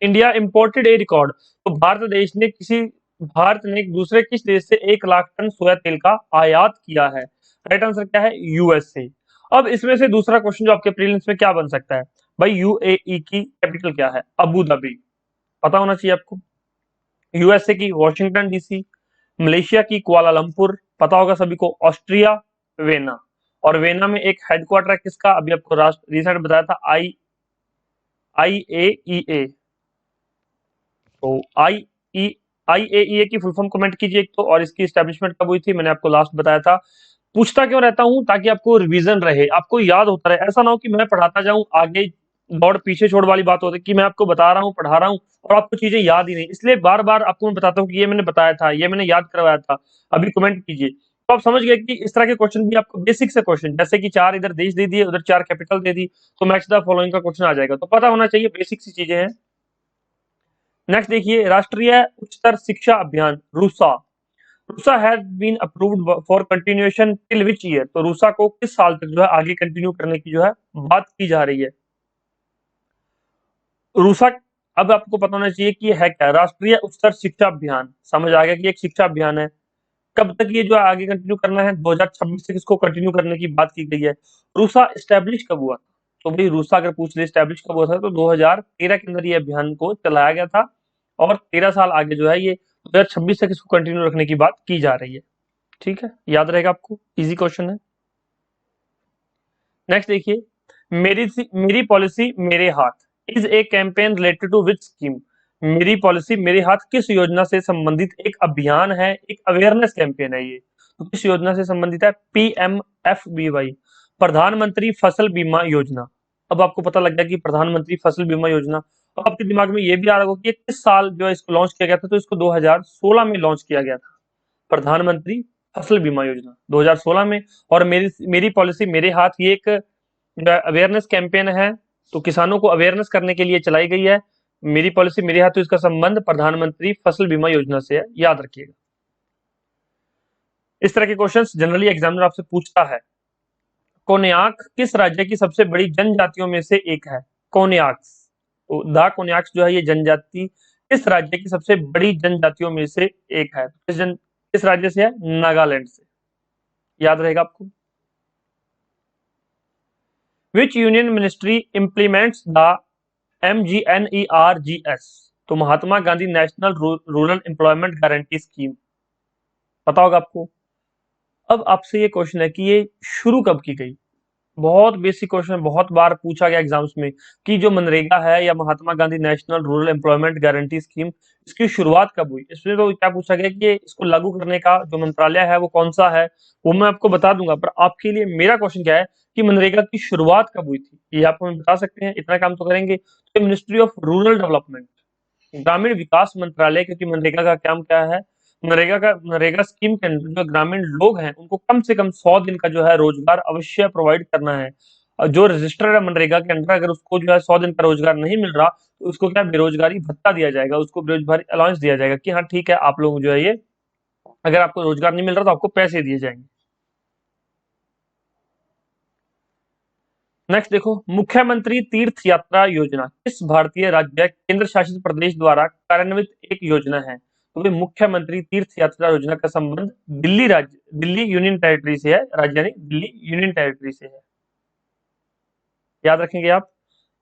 India imported a record, तो भारत ने एक दूसरे किस देश से 1 लाख टन सोया तेल का आयात किया है? राइट आंसर क्या है? यूएसए। अब इसमें से दूसरा क्वेश्चन जो आपके प्रीलिम्स में क्या बन सकता है भाई? यूएई की कैपिटल क्या है? अबू धाबी, पता होना चाहिए आपको। यूएसए की वॉशिंगटन डीसी, मलेशिया की कुआलालंपुर, पता होगा सभी को, ऑस्ट्रिया वेना। और वेना में एक हेडक्वार्टर है किसका? अभी आपको रिसेंट बताया था, IAEA। तो IAEA की फुल फॉर्म कमेंट कीजिए एक तो, और इसकी स्टैब्लिशमेंट कब हुई थी मैंने आपको लास्ट बताया था। पूछता क्यों रहता हूं? ताकि आपको रिवीजन रहे, आपको याद होता रहे। ऐसा ना हो कि मैं पढ़ाता जाऊं आगे दौड़ पीछे छोड़ वाली बात होती है कि मैं आपको बता रहा हूं, पढ़ा रहा हूं, और आपको चीजें याद ही नहीं। इसलिए बार बार आपको मैं बताता हूँ कि ये मैंने बताया था, ये मैंने याद करवाया था। अभी कमेंट कीजिए। तो आप समझ गए कि इस तरह के क्वेश्चन भी आपको बेसिक से क्वेश्चन, जैसे कि 4 इधर देश दे दिए, उधर 4 कैपिटल दे दी, तो मैच द फॉलोइंग का क्वेश्चन आ जाएगा। तो पता होना चाहिए, बेसिक सी चीजें हैं। नेक्स्ट देखिए, राष्ट्रीय Uchchatar Shiksha Abhiyan RUSA, RUSA has been approved for continuation till which year? तो रूसा को किस साल तक जो है आगे कंटिन्यू करने की जो है बात की जा रही है? रूसा, अब आपको पता होना चाहिए कि ये है क्या? राष्ट्रीय उच्चतर शिक्षा अभियान, समझ आ गया कि एक शिक्षा अभियान है। कब तक ये जो है आगे कंटिन्यू करना है? 2026 तक इसको कंटिन्यू करने की बात की गई है। रूसा स्टैब्लिश कब हुआ? तो भाई रूसा अगर पूछ ले स्टैब्लिश कब हुआ था, तो 2013 के अंदर ये अभियान को चलाया गया था, और 13 साल आगे जो है ये 2026 तक इसको कंटिन्यू रखने की बात की जा रही है। ठीक है, याद रहेगा आपको, इजी क्वेश्चन है। नेक्स्ट देखिए, मेरी policy Mere Haath is a campaign related to which scheme? Meri policy Mere Haath किस योजना से संबंधित एक अभियान है, एक अवेयरनेस कैंपेन है ये? तो किस योजना से संबंधित है? PMFBY, प्रधानमंत्री फसल बीमा योजना। अब आपको पता लग गया कि प्रधानमंत्री फसल बीमा योजना। अब आपके दिमाग में ये भी आ रहा होगा कि ये किस साल जो है इसको लॉन्च किया गया था? तो इसको 2016 में लॉन्च किया गया था, प्रधानमंत्री फसल बीमा योजना 2016 में। और मेरी पॉलिसी मेरे हाथ, ये एक अवेयरनेस कैंपेन है, तो किसानों को अवेयरनेस करने के लिए चलाई गई है। मेरी पॉलिसी मेरे हाथ, तो इसका संबंध प्रधानमंत्री फसल बीमा योजना से है, याद रखिएगा। इस तरह के क्वेश्चंस जनरली एग्जामिनर आपसे पूछता है। कोन्याक किस राज्य की सबसे बड़ी जनजातियों में से एक है? कोन्याक्स, तो द कोन्याक्स जो है ये जनजाति किस राज्य की सबसे बड़ी जनजातियों में से एक है? किस राज्य से है? नागालैंड से, याद रहेगा आपको। Which union ministry implements the MGNERGS? तो Mahatma Gandhi national rural employment guarantee scheme, पता होगा आपको। अब आपसे ये क्वेश्चन है कि ये शुरू कब की गई? बहुत बेसिक क्वेश्चन, बहुत बार पूछा गया एग्जाम्स में कि जो मनरेगा है या Mahatma Gandhi national rural employment guarantee scheme, इसकी शुरुआत कब हुई? इसमें तो क्या पूछा गया कि इसको लागू करने का जो मंत्रालय है वो कौन सा है, वो मैं आपको बता दूंगा। पर आपके लिए मेरा क्वेश्चन क्या है कि मनरेगा की शुरुआत कब हुई थी, ये आपको हम बता सकते हैं, इतना काम तो करेंगे। तो मिनिस्ट्री ऑफ रूरल डेवलपमेंट, ग्रामीण विकास मंत्रालय, क्योंकि मनरेगा का काम क्या है? मनरेगा स्कीम के अंदर जो ग्रामीण लोग हैं उनको कम से कम 100 दिन का जो है रोजगार अवश्य प्रोवाइड करना है। और जो रजिस्टर है मनरेगा के अंदर, अगर उसको जो है 100 दिन का रोजगार नहीं मिल रहा, तो उसको क्या बेरोजगारी भत्ता दिया जाएगा, उसको बेरोजगारी अलाउंस दिया जाएगा कि हाँ ठीक है, आप लोग जो है ये, अगर आपको रोजगार नहीं मिल रहा तो आपको पैसे दिए जाएंगे। नेक्स्ट देखो, मुख्यमंत्री तीर्थ यात्रा योजना किस भारतीय राज्य केंद्र शासित प्रदेश द्वारा कार्यान्वित एक योजना है? तो भाई मुख्यमंत्री तीर्थ यात्रा योजना का संबंध दिल्ली यूनियन टेरिटरी से है, राजधानी दिल्ली यूनियन टेरिटरी से है, याद रखेंगे आप।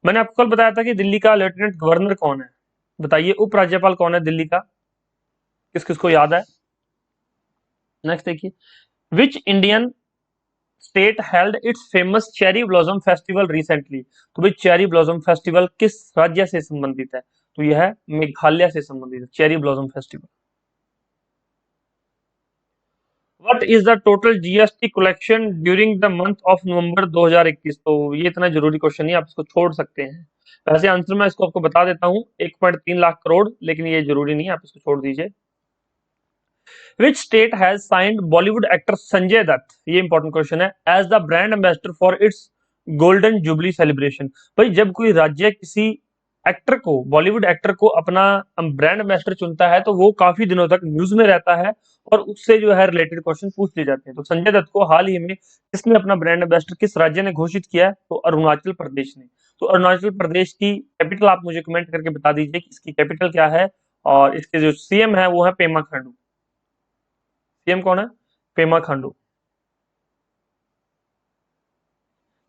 मैंने आपको कल बताया था कि दिल्ली का लेफ्टिनेंट गवर्नर कौन है, बताइए उपराज्यपाल कौन है दिल्ली का? किस किस को याद है? नेक्स्ट देखिए, विच Indian state held it's famous cherry blossom festival recently. तो भाई चेरी ब्लॉसम फेस्टिवल किस राज्य से संबंधित है? तो यह है मेघालय से संबंधित है cherry blossom festival. What is the total GST collection during the month of November 2021? तो ये इतना जरूरी क्वेश्चन नहीं, आप इसको छोड़ सकते हैं। वैसे आंसर मैं इसको आपको बता देता हूँ, 1.3 लाख करोड़, लेकिन ये जरूरी नहीं है, आप इसको छोड़ दीजिए। Which state has signed Bollywood actor Sanjay Dutt, ये इंपॉर्टेंट क्वेश्चन है, as the brand ambassador for its golden jubilee celebration. भाई जब कोई राज्य किसी एक्टर को, बॉलीवुड एक्टर को अपना ब्रांड एम्बेसडर चुनता है तो वो काफी दिनों तक न्यूज में रहता है और उससे जो है रिलेटेड क्वेश्चन पूछ लिए जाते हैं। तो संजय दत्त को हाल ही में किसने अपना ब्रांड एम्बेसडर, किस राज्य ने घोषित किया है? तो अरुणाचल प्रदेश ने। तो अरुणाचल प्रदेश की कैपिटल आप मुझे कमेंट करके बता दीजिए कि इसकी कैपिटल क्या है, और इसके जो सीएम है वो है पेमा खांडू। सीएम कौन है? पेमा खांडू।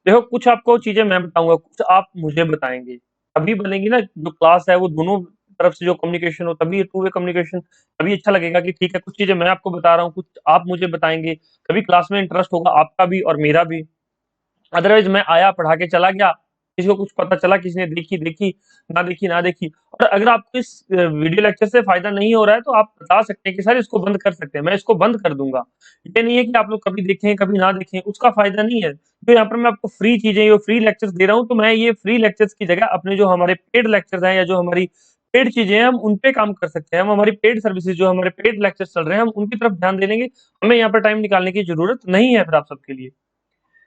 देखो कुछ आपको चीजें मैं बताऊंगा, कुछ आप मुझे बताएंगे, तभी बनेगी ना जो क्लास है वो दोनों तरफ से जो कम्युनिकेशन हो, तभी टू वे कम्युनिकेशन, तभी अच्छा लगेगा कि ठीक है कुछ चीजें मैं आपको बता रहा हूँ, कुछ आप मुझे बताएंगे, तभी क्लास में इंटरेस्ट होगा आपका भी और मेरा भी। अदरवाइज मैं आया पढ़ा के चला गया, किसी को कुछ पता चला, किसी ने देखी देखी, ना देखी ना देखी। और अगर आपको इस वीडियो लेक्चर से फायदा नहीं हो रहा है तो आप बता सकते हैं कि सर इसको बंद कर सकते हैं, मैं इसको बंद कर दूंगा। ये नहीं है कि आप लोग कभी देखें कभी ना देखें, उसका फायदा नहीं है। तो यहाँ पर मैं आपको फ्री चीजें, ये फ्री लेक्चर्स दे रहा हूँ, तो मैं ये फ्री लेक्चर्स की जगह अपने जो हमारे पेड लेक्चर्स हैं या जो हमारी पेड चीजें हैं हम उन पे काम कर सकते हैं। हम हमारी पेड सर्विसेज, जो हमारे पेड लेक्चर्स चल रहे हैं, हम उनकी तरफ ध्यान दे देंगे। हमें यहाँ पर टाइम निकालने की जरूरत नहीं है फिर आप सबके लिए।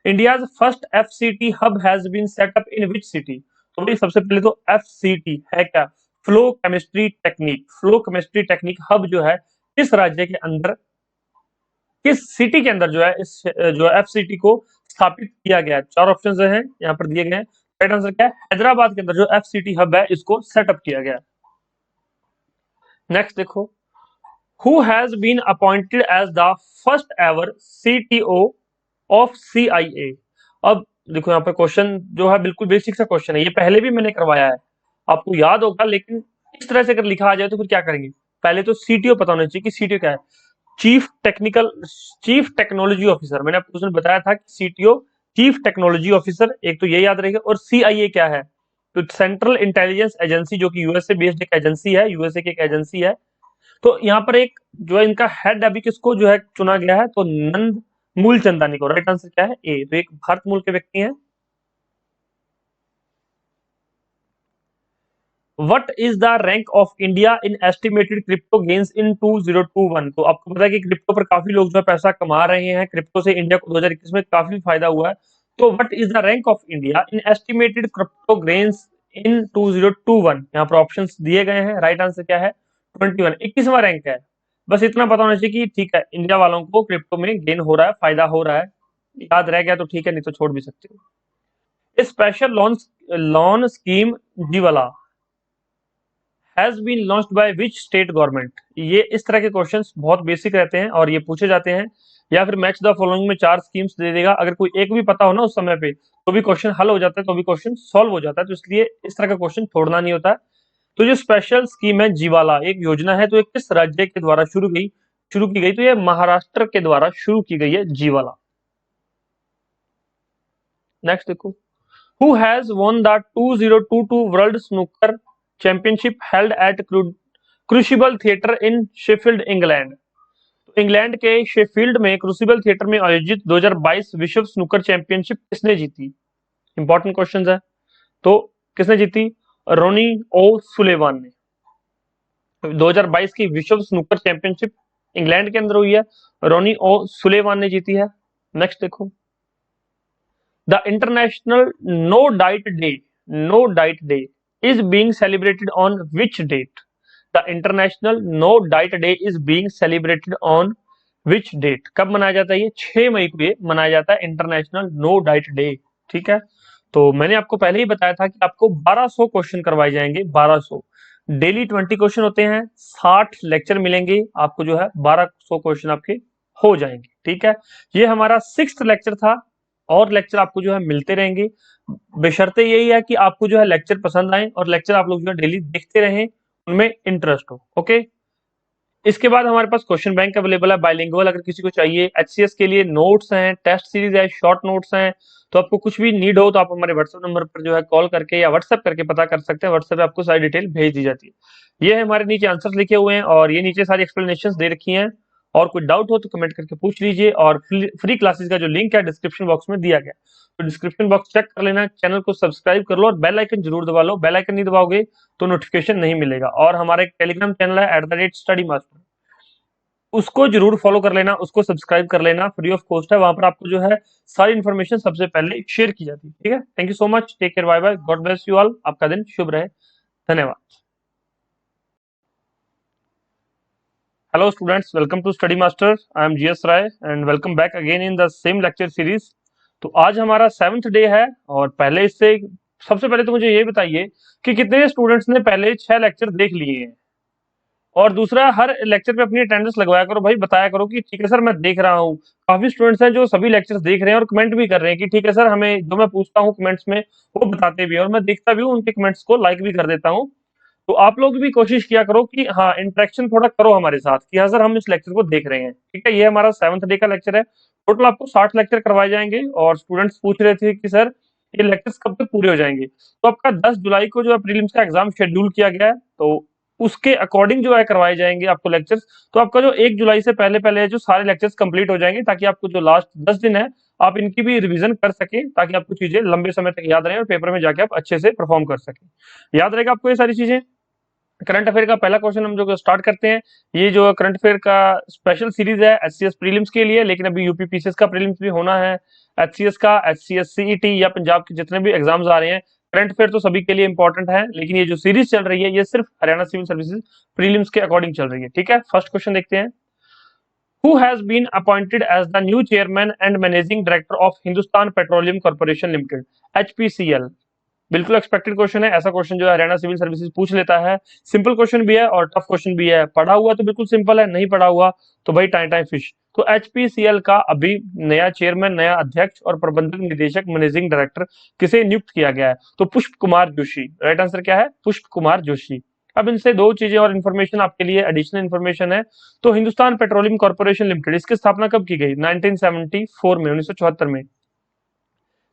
India's first FCT hub has been set up in which city? तो भाई सबसे पहले तो FCT है क्या? Flow chemistry technique. Flow chemistry technique hub जो है किस राज्य के अंदर, किस सिटी के अंदर जो है इस जो FCT को स्थापित किया गया है? चार ऑप्शन हैं यहाँ पर दिए गए हैं। राइट आंसर क्या है? हैदराबाद के अंदर जो FCT हब है इसको सेटअप किया गया है। नेक्स्ट देखो, who has been appointed as the first ever CTO of CIA? अब देखो यहाँ पे क्वेश्चन जो है बिल्कुल बेसिक सा क्वेश्चन है, ये पहले भी मैंने करवाया है, आपको याद होगा, लेकिन इस तरह से अगर लिखा आ जाए तो फिर क्या करेंगे? पहले तो सीटीओ पता होना चाहिए कि सीटीओ क्या है। चीफ टेक्नोलॉजी ऑफिसर, मैंने आपको उसने बताया था कि सीटीओ चीफ टेक्नोलॉजी ऑफिसर, एक तो ये याद रहेगा। और सीआईए क्या है? तो सेंट्रल इंटेलिजेंस एजेंसी, जो कि यूएसए बेस्ड एक एजेंसी है, यूएसए की एक एजेंसी है। तो यहाँ पर एक जो है इनका हेड अभी किसको जो है चुना गया है? तो नंद मूल चंदानी को। राइट आंसर क्या है? ए। तो एक भारत मूल के व्यक्ति हैं। What is the rank of India in estimated crypto gains इन 2021? तो आपको पता है कि क्रिप्टो पर काफी लोग जो है पैसा कमा रहे हैं, क्रिप्टो से इंडिया को 2021 में काफी फायदा हुआ है। तो what is the rank of India in estimated crypto gains इन 2021? यहाँ पर ऑप्शंस दिए गए हैं। राइट आंसर क्या है? 21, 21वां रैंक है। बस इतना पता होना चाहिए कि ठीक है इंडिया वालों को क्रिप्टो में गेन हो रहा है, फायदा हो रहा है। याद रह गया तो ठीक है, नहीं तो छोड़ भी सकते हो। Special loan scheme Jeevala has been launched by which state government? ये इस तरह के क्वेश्चंस बहुत बेसिक रहते हैं और ये पूछे जाते हैं। या फिर मैच द फॉलोइंग में चार स्कीम्स दे देगा, अगर कोई एक भी पता हो ना उस समय पे तो भी क्वेश्चन हल हो जाता है, तो भी क्वेश्चन सॉल्व हो जाता है। तो इसलिए इस तरह का क्वेश्चन छोड़ना नहीं होता है। तो जो स्पेशल स्कीम है जीवाला, एक योजना है, तो ये किस राज्य के द्वारा शुरू की गई? तो ये महाराष्ट्र के द्वारा शुरू की गई है जीवाला। नेक्स्ट देखो, who has won the 2022 World Snooker Championship held at crucible theatre in Sheffield, England? तो इंग्लैंड के शेफील्ड में क्रूसिबल थिएटर में आयोजित 2022 विश्व स्नूकर चैंपियनशिप किसने जीती? इंपॉर्टेंट क्वेश्चन है। तो किसने जीती? रोनी ओ सुलेवान ने। 2022 की विश्व स्नूकर चैंपियनशिप इंग्लैंड के अंदर हुई है, रोनी ओ सुलेवान ने जीती है। नेक्स्ट देखो, the international no diet day is being celebrated on which date? The international no diet day is being celebrated on which date? कब मनाया जाता है? ये 6 मई को ये मनाया जाता है इंटरनेशनल नो डाइट डे। ठीक है, तो मैंने आपको पहले ही बताया था कि आपको 1200 क्वेश्चन करवाए जाएंगे। 1200 डेली 20 क्वेश्चन होते हैं, 60 लेक्चर मिलेंगे आपको, जो है 1200 क्वेश्चन आपके हो जाएंगे। ठीक है, ये हमारा 6th लेक्चर था और लेक्चर आपको जो है मिलते रहेंगे। बशर्ते यही है कि आपको जो है लेक्चर पसंद आए और लेक्चर आप लोग जो है डेली देखते रहें, उनमें इंटरेस्ट हो। ओके, इसके बाद हमारे पास क्वेश्चन बैंक अवेलेबल है बाइलिंगुअल, अगर किसी को चाहिए। एचसीएस के लिए नोट्स हैं, टेस्ट सीरीज है, शॉर्ट नोट्स हैं। तो आपको कुछ भी नीड हो तो आप हमारे व्हाट्सएप नंबर पर जो है कॉल करके या व्हाट्सएप करके पता कर सकते हैं। व्हाट्सएप पे आपको सारी डिटेल भेज दी जाती है। ये है हमारे नीचे आंसर लिखे हुए हैं और ये नीचे सारी एक्सप्लेनेशन दे रखी हैं। और कोई डाउट हो तो कमेंट करके पूछ लीजिए। और फ्री क्लासेस का जो लिंक है डिस्क्रिप्शन बॉक्स में दिया गया, तो डिस्क्रिप्शन बॉक्स चेक कर लेना, चैनल को सब्सक्राइब कर लो और बेल आइकन जरूर दबा लो। बेल आइकन नहीं दबाओगे तो नोटिफिकेशन नहीं मिलेगा। और हमारा एक टेलीग्राम चैनल है @studymaster, उसको जरूर फॉलो कर लेना, उसको सब्सक्राइब कर लेना, फ्री ऑफ कॉस्ट है। वहां पर आपको जो है सारी इन्फॉर्मेशन सबसे पहले शेयर की जाती है। ठीक है, thank you so much, take care, bye bye, God bless you all, आपका दिन शुभ रहे, धन्यवाद। Hello students, welcome to Study Master. I am GS Rai and welcome back again in the same lecture series. तो आज हमारा 7th डे है और पहले इससे सबसे पहले तो मुझे ये बताइए कि कितने स्टूडेंट्स ने पहले 6 लेक्चर देख लिए हैं। और दूसरा, हर लेक्चर पे अपनी अटेंडेंस लगवाया करो भाई, बताया करो कि ठीक है सर मैं देख रहा हूँ। काफी स्टूडेंट्स हैं जो सभी लेक्चर्स देख रहे हैं और कमेंट भी कर रहे हैं कि ठीक है सर, हमें जो मैं पूछता हूँ कमेंट्स में वो बताते भी हैं और मैं देखता भी हूँ, उनके कमेंट्स को लाइक भी कर देता हूँ। तो आप लोग भी कोशिश किया करो कि हाँ, इंटरेक्शन थोड़ा करो हमारे साथ कि हाँ सर हम इस लेक्चर को देख रहे हैं। ठीक है, ये हमारा 7th डे का लेक्चर है। टोटल आपको 60 लेक्चर करवाए जाएंगे और स्टूडेंट्स पूछ रहे थे कि सर ये लेक्चर्स कब तक पूरे हो जाएंगे। तो आपका 10 जुलाई को जो है प्रीलिम्स का एग्जाम शेड्यूल किया गया है, तो उसके अकॉर्डिंग जो है करवाए जाएंगे आपको लेक्चर्स। तो आपका जो 1 जुलाई से पहले पहले जो सारे लेक्चर्स कंप्लीट हो जाएंगे, ताकि आपको जो लास्ट 10 दिन है आप इनकी भी रिवीजन कर सके, ताकि आपको चीजें लंबे समय तक याद रहे और पेपर में जाके आप अच्छे से परफॉर्म कर सके। याद रहेगा आपको ये सारी चीजें। करंट अफेयर का पहला क्वेश्चन हम जो स्टार्ट करते हैं। ये जो करंट अफेयर का स्पेशल सीरीज है एचसीएस प्रीलिम्स के लिए, लेकिन अभी यूपी पीसीएस का प्रीलिम्स भी होना है। एचसीएस का, एचसीएस सीईटी या पंजाब के जितने भी एग्जाम्स आ रहे हैं, करंट अफेयर तो सभी के लिए इंपॉर्टेंट है, लेकिन ये जो सीरीज चल रही है ये सिर्फ हरियाणा सिविल सर्विसेज प्रीलिम्स के अकॉर्डिंग चल रही है। ठीक है, फर्स्ट क्वेश्चन देखते हैं। Who has been appointed as the new chairman and managing director of Hindustan Petroleum Corporation Limited, HPCL. बिल्कुल एक्सपेक्टेड क्वेश्चन है, ऐसा क्वेश्चन जो है हरियाणा सिविल सर्विसेज पूछ लेता है। सिंपल क्वेश्चन भी है और टफ क्वेश्चन भी है। पढ़ा हुआ तो बिल्कुल सिंपल है, नहीं पढ़ा हुआ तो भाई टाइम टाइम फिश। तो एचपीसीएल का अभी नया चेयरमैन, नया अध्यक्ष और प्रबंधक निदेशक, मैनेजिंग डायरेक्टर किसे नियुक्त किया गया है? तो पुष्प कुमार जोशी। राइट आंसर क्या है? पुष्प कुमार जोशी। अब इनसे दो चीजें और इन्फॉर्मेशन आपके लिए एडिशनल इन्फॉर्मेशन है। तो हिंदुस्तान पेट्रोलियम कॉर्पोरेशन लिमिटेड, इसकी स्थापना कब की गई? 1974 में, 1974 में।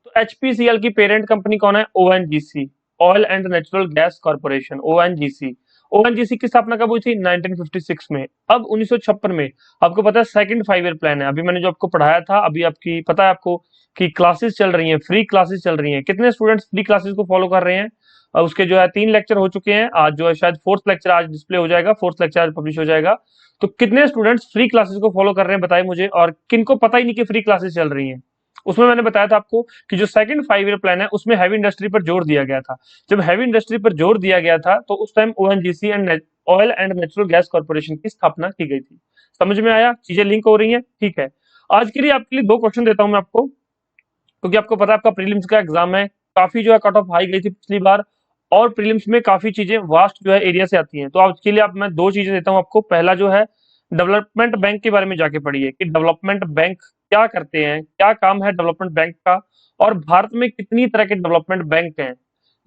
तो एचपीसीएल की पेरेंट कंपनी कौन है? ONGC, oil and natural gas corporation, ONGC. ONGC की स्थापना कब हुई थी? 1956 में। अब 1956 में आपको पता है सेकंड 5 ईयर प्लान है। अभी मैंने जो आपको पढ़ाया था, अभी आपकी पता है आपको कि क्लासेस चल रही हैं, फ्री क्लासेस चल रही हैं। कितने स्टूडेंट्स फ्री क्लासेस को फॉलो कर रहे हैं? उसके जो है 3 लेक्चर हो चुके हैं। आज जो है शायद 4th लेक्चर आज डिस्प्ले हो जाएगा, 4th लेक्चर आज पब्लिश हो जाएगा। तो कितने स्टूडेंट्स फ्री क्लासेस को फॉलो कर रहे हैं बताइए मुझे, और किनको पता ही नहीं कि फ्री क्लासेस चल रही हैं। उसमें मैंने बताया था आपको कि जो सेकंड 5 ईयर प्लान है उसमें हैवी इंडस्ट्री पर जोर दिया गया था। जब हैवी इंडस्ट्री पर जोर दिया गया था तो उस time ONGC and oil and natural gas corporation की स्थापना की गई थी। समझ में आया? चीजें लिंक हो रही हैं? ठीक है। आज के लिए आपके लिए 2 क्वेश्चन देता हूं मैं आपको, क्योंकि आपको पता है आपका प्रीलिम्स का एग्जाम है। काफी जो है कट ऑफ हाई गई थी पिछली बार, और प्रीलिम्स में काफी चीजें वास्ट जो है एरिया से आती हैं। तो आज के लिए आप मैं 2 चीजें देता हूं आपको। पहला जो है डेवलपमेंट बैंक के बारे में जाके पढ़िए कि डेवलपमेंट बैंक क्या करते हैं, क्या काम है डेवलपमेंट बैंक का, और भारत में कितनी तरह के डेवलपमेंट बैंक हैं।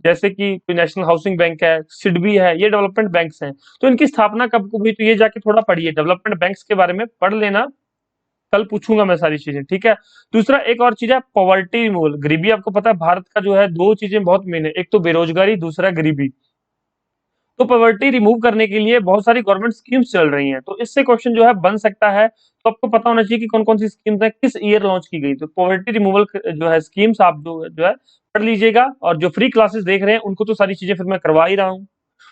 जैसे कि नेशनल हाउसिंग बैंक है, सिडबी है, ये डेवलपमेंट बैंक्स हैं। तो इनकी स्थापना कब हुई, तो ये जाके थोड़ा पढ़िए, डेवलपमेंट बैंक्स के बारे में पढ़ लेना। कल पूछूंगा मैं सारी चीजें। ठीक है। दूसरा एक और चीज है पॉवर्टी रिमूवल, गरीबी। आपको पता है भारत का जो है 2 चीजें बहुत मेन है, एक तो बेरोजगारी, दूसरा गरीबी। तो पॉवर्टी रिमूव करने के लिए बहुत सारी गवर्नमेंट स्कीम्स चल रही हैं, तो इससे क्वेश्चन जो है बन सकता है। तो आपको पता होना चाहिए कि कौन कौन सी स्कीम्स है, किस ईयर लॉन्च की गई। तो पॉवर्टी रिमूवल जो है स्कीम्स आप जो है पढ़ लीजिएगा। और जो फ्री क्लासेस देख रहे हैं उनको तो सारी चीजें फिर मैं करवा ही रहा हूँ।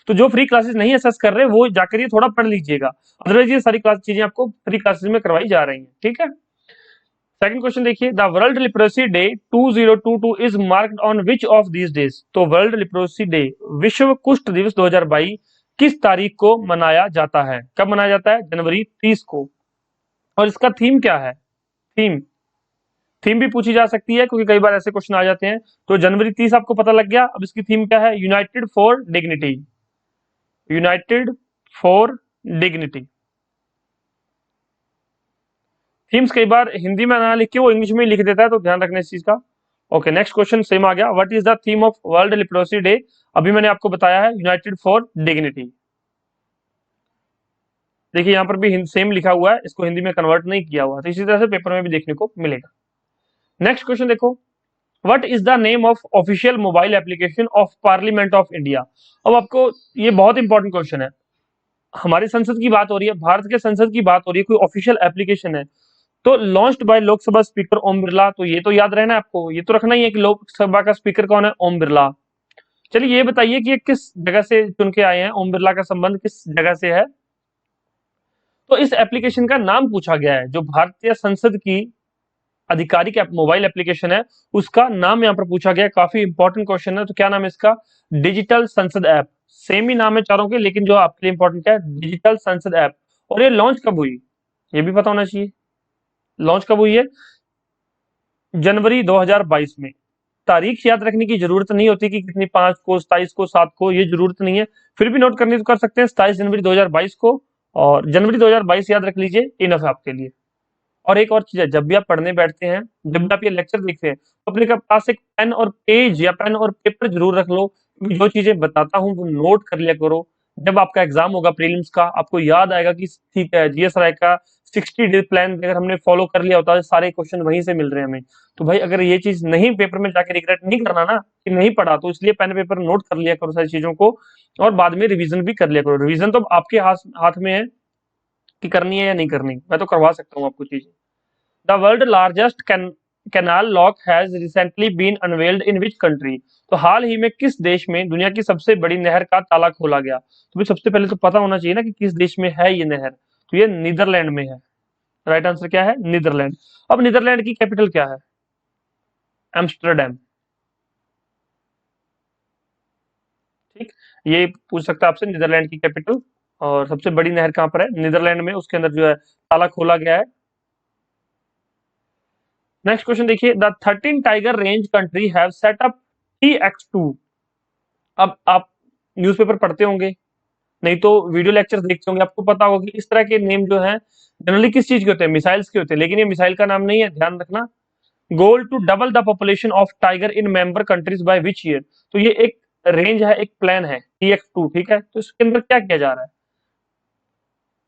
तो जो फ्री क्लासेस नहीं असेस कर रहे वो जाकर ये थोड़ा पढ़ लीजिएगा, अदरवाइज ये सारी क्लास चीजें आपको फ्री क्लासेस में करवाई जा रही हैं। ठीक है। सेकंड क्वेश्चन देखिए, the world leprosy day 2022 is marked on which of these days. तो वर्ल्ड लिप्रोसी डे, विश्व कुष्ठ दिवस 2022 किस तारीख को मनाया जाता है? कब मनाया जाता है? जनवरी 30 को। और इसका थीम क्या है? थीम थीम भी पूछी जा सकती है, क्योंकि कई बार ऐसे क्वेश्चन आ जाते हैं। तो जनवरी 30 आपको पता लग गया। अब इसकी थीम क्या है? United for dignity, United for dignity. Themes कई बार हिंदी में ना लिख के वो इंग्लिश में ही लिख देता है, तो ध्यान रखना इस चीज का। ओके, नेक्स्ट क्वेश्चन सेम आ गया। What is the theme of world leprosy day? अभी मैंने आपको बताया है यूनाइटेड फॉर डिग्निटी। देखिए यहाँ पर भी सेम लिखा हुआ है, इसको हिंदी में कन्वर्ट नहीं किया हुआ, तो इसी तरह से पेपर में भी देखने को मिलेगा। नेक्स्ट क्वेश्चन देखो, what is the name of official mobile application of parliament of India. अब आपको, ये बहुत इंपॉर्टेंट क्वेश्चन है, हमारी संसद की बात हो रही है, भारत के संसद की बात हो रही है, कोई ऑफिशियल एप्लीकेशन है तो launched by Lok Sabha speaker Om Birla, तो ये तो याद रहना है आपको, ये तो रखना ही है कि लोकसभा का स्पीकर कौन है, ओम बिरला। चलिए ये बताइए कि ये किस जगह से चुन के आए हैं, ओम बिरला का संबंध किस जगह से है। तो इस एप्लीकेशन का नाम पूछा गया है, जो भारतीय संसद की आधिकारिक मोबाइल एप्लीकेशन है उसका नाम यहाँ पर पूछा गया है। काफी इंपॉर्टेंट क्वेश्चन है, तो क्या नाम है इसका, डिजिटल संसद ऐप। सेम ही नाम है चारों के, लेकिन जो आपके लिए इंपॉर्टेंट है डिजिटल संसद ऐप। और ये लॉन्च कब हुई, ये भी पता होना चाहिए, लॉन्च कब हुई है, जनवरी 2022 में। तारीख याद रखने की जरूरत नहीं होती कि कितनी, 5 को, 27 को, 7 को, ये जरूरत नहीं है, फिर भी नोट करनी तो कर सकते हैं 27 जनवरी 2022 को, और जनवरी 2022 याद रख लीजिए, इनफ है आपके लिए। और एक और चीज है, जब भी आप पढ़ने बैठते हैं, जब भी आप ये लेक्चर देखते हैं, तो अपने पास एक पेन और पेज या पेन और पेपर जरूर रख लो, क्योंकि जो चीजें बताता हूँ वो नोट कर लिया करो। जब आपका एग्जाम होगा प्रीलिम्स का, आपको याद आएगा कि ठीक है, जीएस राय का 60 डे प्लान अगर हमने फॉलो कर लिया होता है, सारे क्वेश्चन वहीं से मिल रहे हैं हमें। तो भाई अगर ये चीज नहीं, पेपर में जाके रिग्रेट नहीं करना ना कि नहीं पढ़ा, तो इसलिए पेन पेपर नोट कर लिया करो सारी चीजों को, और बाद में रिवीजन भी कर लिया करो। रिवीजन तो आपके हाथ हाथ में है कि करनी है या नहीं करनी, मैं तो करवा सकता हूँ आपको चीजें। The world largest canal lock has recently been unveiled in which country? तो हाल ही में किस देश में दुनिया की सबसे बड़ी नहर का ताला खोला गया। तो भी सबसे पहले तो पता होना चाहिए ना कि किस देश में है ये नहर, तो ये नीदरलैंड में है। राइट आंसर क्या है, नीदरलैंड। अब नीदरलैंड की कैपिटल क्या है, एम्स्टर्डम। ठीक, ये पूछ सकता है आपसे नीदरलैंड की कैपिटल, और सबसे बड़ी नहर कहाँ पर है, नीदरलैंड में, उसके अंदर जो है ताला खोला गया है। नेक्स्ट क्वेश्चन देखिए, the 13 tiger range country have set up TX2। अब आप न्यूज़पेपर पढ़ते होंगे, नहीं तो वीडियो लेक्चर देखते होंगे, आपको पता होगा कि इस तरह के नेम जो है जनरली किस चीज के होते हैं, मिसाइल्स के होते हैं, लेकिन ये मिसाइल का नाम नहीं है, ध्यान रखना। Goal to double the population of tiger in member countries by which year. तो ये एक रेंज है, एक प्लान है TX2, ठीक है। तो इसके अंदर क्या किया जा रहा है,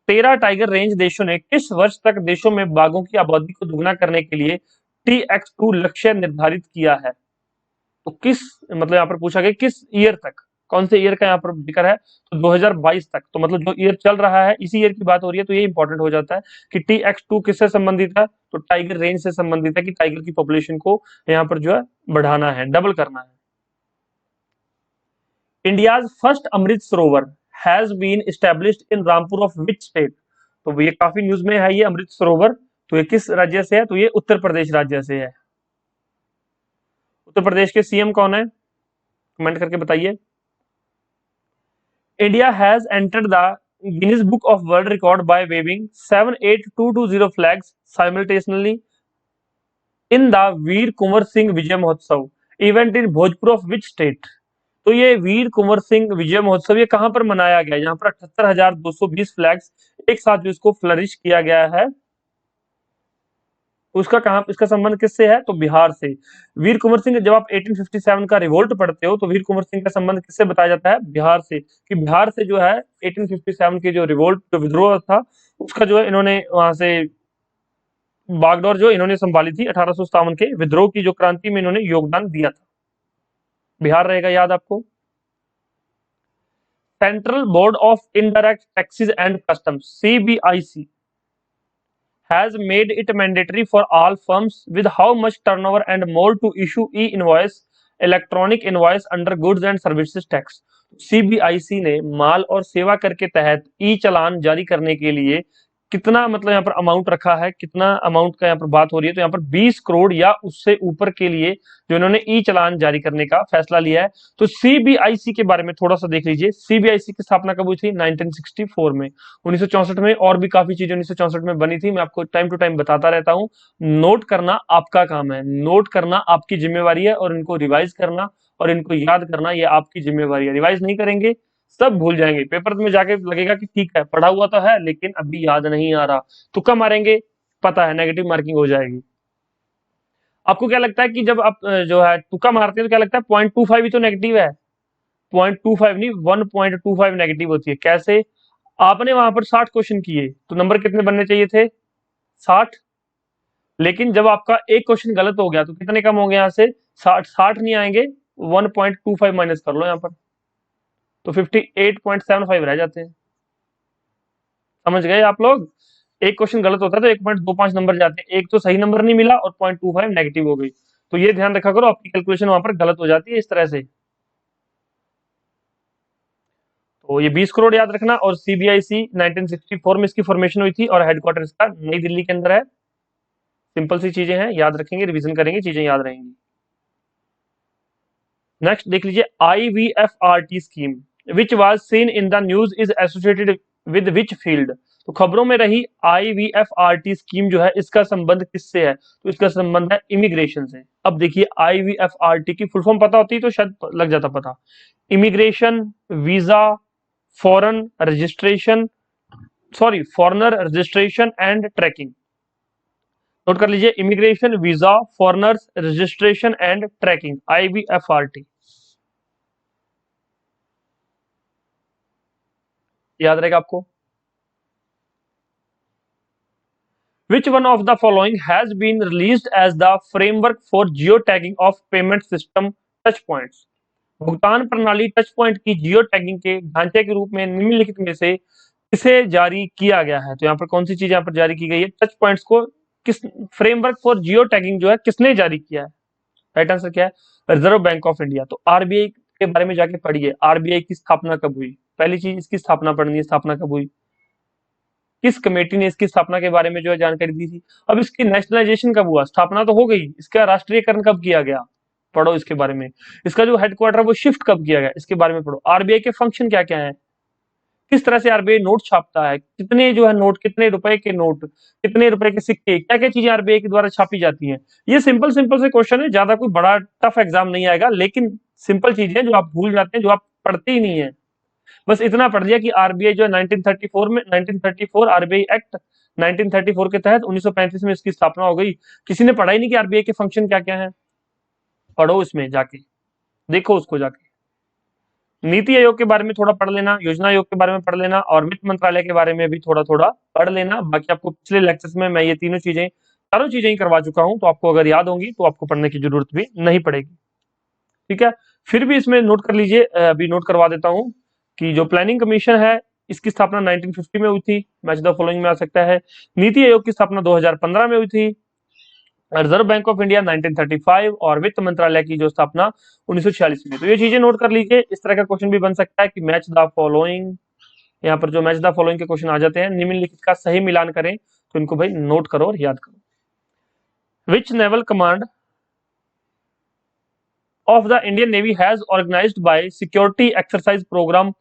13 टाइगर रेंज देशों ने किस वर्ष तक देशों में बाघों की आबादी को दुगना करने के लिए TX2 लक्ष्य निर्धारित किया है। तो किस, मतलब यहाँ पर पूछा गया किस ईयर तक, कौन से ईयर का यहाँ पर जिक्र है, तो 2022 तक। तो मतलब जो ईयर चल रहा है इसी ईयर की बात हो रही है, तो ये इंपॉर्टेंट हो जाता है कि TX2 किससे संबंधित है, तो टाइगर रेंज से संबंधित है, कि टाइगर की पॉपुलेशन को यहाँ पर जो है बढ़ाना है, डबल करना है। India's first Amrit Sarovar has been established in Rampur of which state. तो ये काफी न्यूज में है, ये अमृत सरोवर, तो ये किस राज्य से है, तो ये उत्तर प्रदेश राज्य से है। उत्तर प्रदेश के सीएम कौन है, कमेंट करके बताइए। India has entered the Guinness book of world record by waving 78220 flags simultaneously in the Veer Kunwar Singh Vijay Mahotsav event in Bhojpur of which state. तो ये वीर कुंवर सिंह विजय महोत्सव ये कहां पर मनाया गया, यहाँ पर 78,220 फ्लैग्स एक साथ जो इसको फ्लरिश किया गया है, उसका कहां, इसका संबंध किससे है, तो बिहार से। वीर कुंवर सिंह, जब आप 1857 का रिवोल्ट पढ़ते हो तो वीर कुंवर सिंह का संबंध किससे बताया जाता है, बिहार से, कि बिहार से जो है 1857 के जो रिवोल्ट, जो विद्रोह था, उसका जो है इन्होंने वहां से बागडोर जो इन्होंने संभाली थी 1857 के विद्रोह की जो क्रांति में इन्होंने योगदान दिया था। बिहार रहेगा याद आपको। Central board of indirect taxes and customs CBIC has made it mandatory for all firms with how much turnover and more to issue e-invoice, electronic invoice under goods and services tax। CBIC ने माल और सेवा कर के तहत ई चालान जारी करने के लिए कितना, मतलब यहाँ पर अमाउंट रखा है, कितना अमाउंट का यहाँ पर बात हो रही है, तो यहाँ पर 20 करोड़ या उससे ऊपर के लिए जो इन्होंने ई चालान जारी करने का फैसला लिया है। तो CBIC के बारे में थोड़ा सा देख लीजिए। CBIC की स्थापना कब हुई थी, 1964 में। 1964 में और भी काफी चीजें 1964 में बनी थी, मैं आपको टाइम टू टाइम बताता रहता हूँ। नोट करना आपका काम है, नोट करना आपकी जिम्मेवारी है, और इनको रिवाइज करना और इनको याद करना ये आपकी जिम्मेवारी है। रिवाइज नहीं करेंगे सब भूल जाएंगे, पेपर में जाके लगेगा कि ठीक है पढ़ा हुआ तो है लेकिन अभी याद नहीं आ रहा, तुक्का मारेंगे, पता है नेगेटिव मार्किंग हो जाएगी। आपको क्या लगता है कि जब आप जो है तुक्का मारते हैं तो क्या लगता है 0.25 ही तो नेगेटिव है, 0.25 नहीं 1.25 नेगेटिव होती है। कैसे, आपने वहां पर 60 क्वेश्चन किए तो नंबर कितने बनने चाहिए थे? 60। लेकिन जब आपका एक क्वेश्चन गलत हो गया तो कितने कम हो गए यहाँ से? 60। 60 नहीं आएंगे, 1.25 माइनस कर लो यहाँ पर, तो 58.75 रह जाते हैं। समझ गए आप लोग? एक क्वेश्चन गलत होता है तो 1.25 नंबर जाते हैं, एक तो सही नंबर नहीं मिला और 0.25 नेगेटिव हो गई। तो ये ध्यान रखा करो, आपकी कैलकुलेशन वहां पर गलत हो जाती है इस तरह से। तो ये 20 करोड़ याद रखना। और सीबीआईसी 1964 में इसकी फॉर्मेशन हुई थी और हेडक्वार्टर इसका नई दिल्ली के अंदर है। सिंपल सी चीजें हैं, याद रखेंगे, रिवीजन करेंगे, चीजें याद रहेंगी। नेक्स्ट देख लीजिए, IVFRT scheme which was seen in the news is associated with which field. तो खबरों में रही IVFRT स्कीम जो है, इसका संबंध किससे है? तो इसका संबंध है इमिग्रेशन से। अब देखिए, IVFRT की फुल फॉर्म पता होती तो शायद लग जाता पता। Immigration, visa, foreign registration, sorry foreigner registration and tracking. नोट कर लीजिए, immigration, visa, foreigners registration and tracking, IVFRT। याद रहेगा आपको। Which one of the following has been released as the framework for geotagging of payment system touch points? भुगतान प्रणाली touch point की geo tagging के ढांचे के रूप में निम्नलिखित में से किसे जारी किया गया है? तो यहाँ पर कौन सी चीज यहाँ पर जारी की गई है? टच पॉइंट्स को किस फ्रेमवर्क फॉर जियो टैगिंग जो है किसने जारी किया है? राइट आंसर क्या है? Reserve bank of India. तो आरबीआई के बारे में जाके पढ़िए, आरबीआई की स्थापना कब हुई? पहली चीज इसकी स्थापना पढ़नी है, स्थापना कब हुई, किस कमेटी ने इसकी स्थापना के बारे में जो है जानकारी दी थी। अब इसकी नेशनलाइजेशन कब हुआ? स्थापना तो हो गई, इसका राष्ट्रीयकरण कब किया गया? पढ़ो इसके बारे में। इसका जो हेडक्वार्टर वो शिफ्ट कब किया गया? इसके बारे में पढ़ो। आरबीआई के फंक्शन क्या क्या है, किस तरह से आरबीआई नोट छापता है, कितने जो है नोट, कितने रुपए के नोट, कितने रुपए के सिक्के, क्या क्या चीजें आरबीआई के द्वारा छापी जाती हैं। ये सिंपल सिंपल से क्वेश्चन है, ज्यादा कोई बड़ा टफ एग्जाम नहीं आएगा, लेकिन सिंपल चीजें जो आप भूल जाते हैं, जो आप पढ़ते ही नहीं है। बस इतना पढ़ लिया कि आरबीआई जो है 1934 में, 1934 आरबीआई एक्ट 1934 के तहत 1935 में इसकी स्थापना हो गई। किसी ने पढ़ा ही नहीं कि आरबीआई के फंक्शन क्या क्या है। पढ़ो इसमें जाके, देखो उसको जाके। नीति आयोग के बारे में थोड़ा पढ़ लेना, योजना आयोग के बारे में पढ़ लेना, और वित्त मंत्रालय के बारे में भी थोड़ा थोड़ा पढ़ लेना। बाकी आपको पिछले लेक्चर्स में मैं ये तीनों चीजें, चारों चीजें ही करवा चुका हूं, तो आपको अगर याद होंगी तो आपको पढ़ने की जरूरत भी नहीं पड़ेगी। ठीक है, फिर भी इसमें नोट कर लीजिए, अभी नोट करवा देता हूं कि जो प्लानिंग कमीशन है इसकी स्थापना 1950 में हुई थी, मैच द फॉलोइंग में आ सकता है। नीति आयोग की स्थापना 2015 में हुई थी। रिजर्व बैंक ऑफ इंडिया 1935, और वित्त मंत्रालय की जो स्थापना 1946 में। तो ये चीजें नोट कर लीजिए। इस तरह का क्वेश्चन भी बन सकता है कि मैच द फॉलोइंग, यहाँ पर जो मैच द फॉलोइंग के क्वेश्चन आ जाते हैं, निम्नलिखित का सही मिलान करें, तो इनको भाई नोट करो और याद करो। Which naval command of the Indian navy has organised by security exercise programme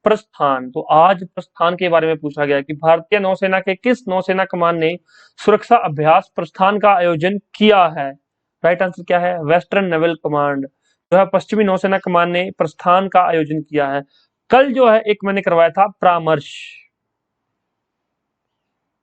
Prasthan. तो आज प्रस्थान के बारे में पूछा गया कि भारतीय नौसेना के किस नौसेना कमान ने सुरक्षा अभ्यास प्रस्थान का आयोजन किया है? राइट आंसर क्या है? वेस्टर्न नेवल कमांड जो है, पश्चिमी नौसेना कमान ने प्रस्थान का आयोजन किया है। कल जो है एक मैंने करवाया था परामर्श,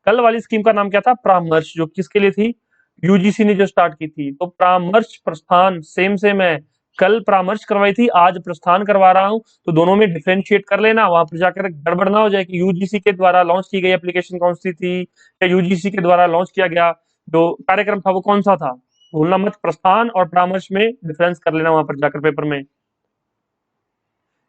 कल वाली स्कीम का नाम क्या था? परामर्श, जो किसके लिए थी? यूजीसी ने जो स्टार्ट की थी। तो परामर्श प्रस्थान सेम सेम है, कल परामर्श करवाई थी, आज प्रस्थान करवा रहा हूं, तो दोनों में डिफरेंशिएट कर लेना, वहां पर जाकर गड़बड़ ना हो जाए कि यूजीसी के द्वारा लॉन्च की गई एप्लीकेशन कौन सी थी, या यूजीसी के द्वारा लॉन्च किया गया जो कार्यक्रम था वो कौन सा था। भूलना मत, प्रस्थान और परामर्श में डिफरेंस कर लेना वहां पर जाकर पेपर में।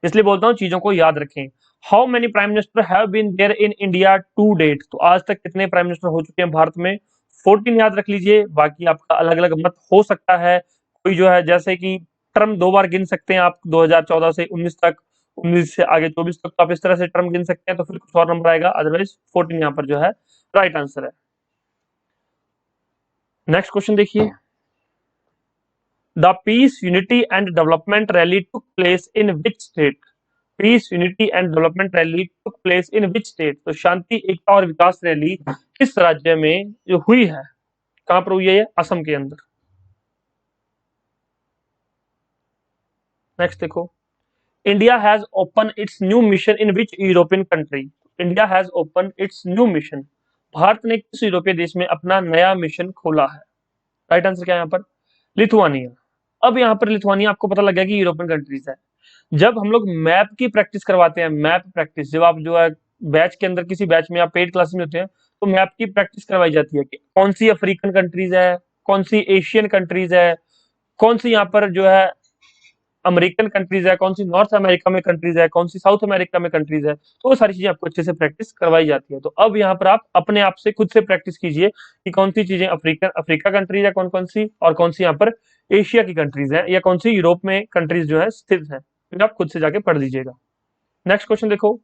इसलिए बोलता हूँ चीजों को याद रखें। How many prime minister have been there in India to date. तो आज तक कितने प्राइम मिनिस्टर हो चुके हैं भारत में? 14 याद रख लीजिए, बाकी आपका अलग अलग मत हो सकता है। कोई जो है जैसे कि टर्म 2 बार गिन सकते हैं आप, 2014 से 19 तक, 19 से आगे 24 तक, तो आप इस तरह से टर्म गिन सकते हैं, तो फिर कुछ और नंबर आएगा, अदरवाइज 14 यहाँ पर जो है राइट आंसर है। नेक्स्ट क्वेश्चन देखिए, the piece unity and development rally took place in which state. Piece unity and development rally took place in which state. तो शांति, एकता और विकास रैली किस राज्य में जो हुई है, कहां पर हुई है? असम के अंदर। नेक्स्ट देखो, India has open it's new mission in which European country. India has open it's new mission, Bharat ने किस यूरोपीय देश में अपना नया मिशन खोला है? राइट आंसर क्या है यहाँ पर? लिथुआनिया। अब यहाँ पर लिथुआनिया आपको पता लग गया कि यूरोपियन कंट्रीज है। जब हम लोग मैप की प्रैक्टिस करवाते हैं, मैप प्रैक्टिस, जब आप जो है बैच के अंदर किसी बैच में या पेड क्लासेस में होते हैं तो मैप की प्रैक्टिस करवाई जाती है कि कौन सी अफ्रीकन कंट्रीज है, कौन सी एशियन कंट्रीज है, कौन सी यहाँ पर जो है अमेरिकन कंट्रीज है, कौन सी नॉर्थ अमेरिका में कंट्रीज है, कौन सी साउथ अमेरिका में कंट्रीज है। तो वो सारी चीजें आपको अच्छे से प्रैक्टिस करवाई जाती है। तो अब यहाँ पर आप अपने आप से खुद से प्रैक्टिस कीजिए कि कौन सी चीजें अफ्रीका कंट्रीज है, कौन कौन सी, और कौन सी यहाँ पर एशिया की कंट्रीज है, या कौन सी यूरोप में कंट्रीज जो है स्थित है। तो आप खुद से जाके पढ़ लीजिएगा। नेक्स्ट क्वेश्चन देखो,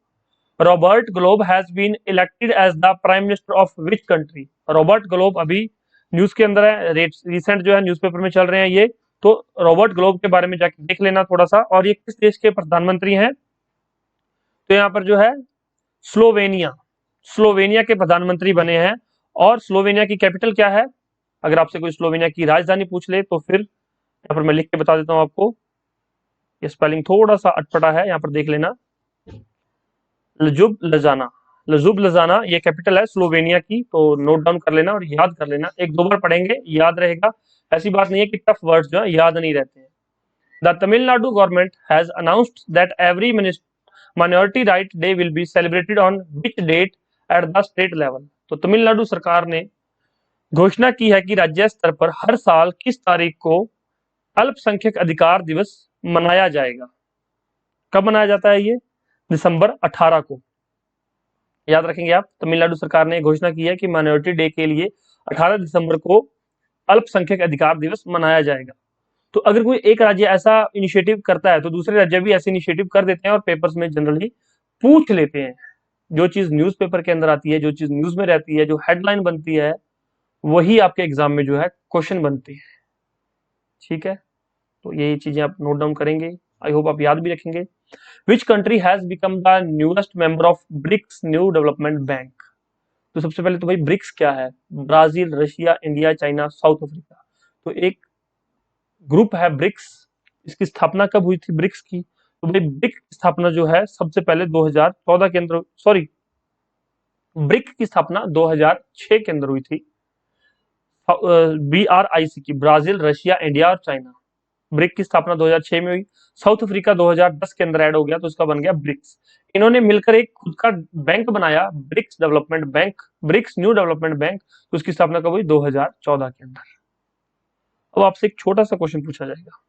Robert Golob has been elected as the prime minister of which country. Robert Golob अभी न्यूज के अंदर है, रिसेंट जो है न्यूज़पेपर में चल रहे हैं ये। तो रॉबर्ट ग्लोब के बारे में जाके देख लेना थोड़ा सा, और ये किस देश के प्रधानमंत्री हैं। तो यहाँ पर जो है स्लोवेनिया, स्लोवेनिया के प्रधानमंत्री बने हैं। और स्लोवेनिया की कैपिटल क्या है? अगर आपसे कोई स्लोवेनिया की राजधानी पूछ ले तो फिर यहाँ पर मैं लिख के बता देता हूँ आपको। ये स्पेलिंग थोड़ा सा अटपटा है, यहाँ पर देख लेना। लजुब लजाना, लजुब लजाना ये कैपिटल है स्लोवेनिया की। तो नोट डाउन कर लेना और याद कर लेना, एक दो बार पढ़ेंगे याद रहेगा। ऐसी बात नहीं है कि टफ वर्ड्स जो है याद नहीं रहते हैं। The Tamil Nadu government has announced that every minority right day will be celebrated on which date at the state level. तो तमिलनाडु सरकार ने घोषणा की है कि राज्य स्तर पर हर साल किस तारीख को अल्पसंख्यक अधिकार दिवस मनाया जाएगा। कब मनाया जाता है ये? दिसंबर 18 को। याद रखेंगे आप, तमिलनाडु सरकार ने घोषणा की है कि माइनॉरिटी डे के लिए 18 दिसंबर को अल्पसंख्यक अधिकार दिवस मनाया जाएगा। तो अगर कोई एक राज्य ऐसा इनिशिएटिव करता है तो दूसरे राज्य भी ऐसे इनिशिएटिव कर देते हैं और पेपर्स में जनरली पूछ लेते हैं। जो चीज न्यूज़पेपर के अंदर आती है, जो चीज न्यूज में रहती है, जो हेडलाइन बनती है, वही आपके एग्जाम में जो है क्वेश्चन बनती है। ठीक है, तो यही चीजें आप नोट डाउन करेंगे, आई होप आप याद भी रखेंगे। Which country has become the newest member of BRICS new development bank. तो सबसे पहले तो भाई ब्रिक्स क्या है? Brazil, Russia, India, China, south Africa. तो एक ग्रुप है ब्रिक्स, इसकी स्थापना कब हुई थी ब्रिक्स की? तो भाई ब्रिक की स्थापना जो है सबसे पहले 2014 के अंदर, सॉरी, ब्रिक की स्थापना 2006 के अंदर हुई थी। BRIC की, ब्राजील, रशिया, इंडिया और चाइना। ब्रिक की स्थापना 2006 में हुई। साउथ अफ्रीका 2010 के अंदर ऐड हो गया तो उसका बन गया ब्रिक्स। इन्होंने मिलकर एक खुद का बैंक बनाया, BRICS development bank, BRICS new development bank. तो उसकी स्थापना कब हुई? 2014 के अंदर। अब आपसे एक छोटा सा क्वेश्चन पूछा जाएगा,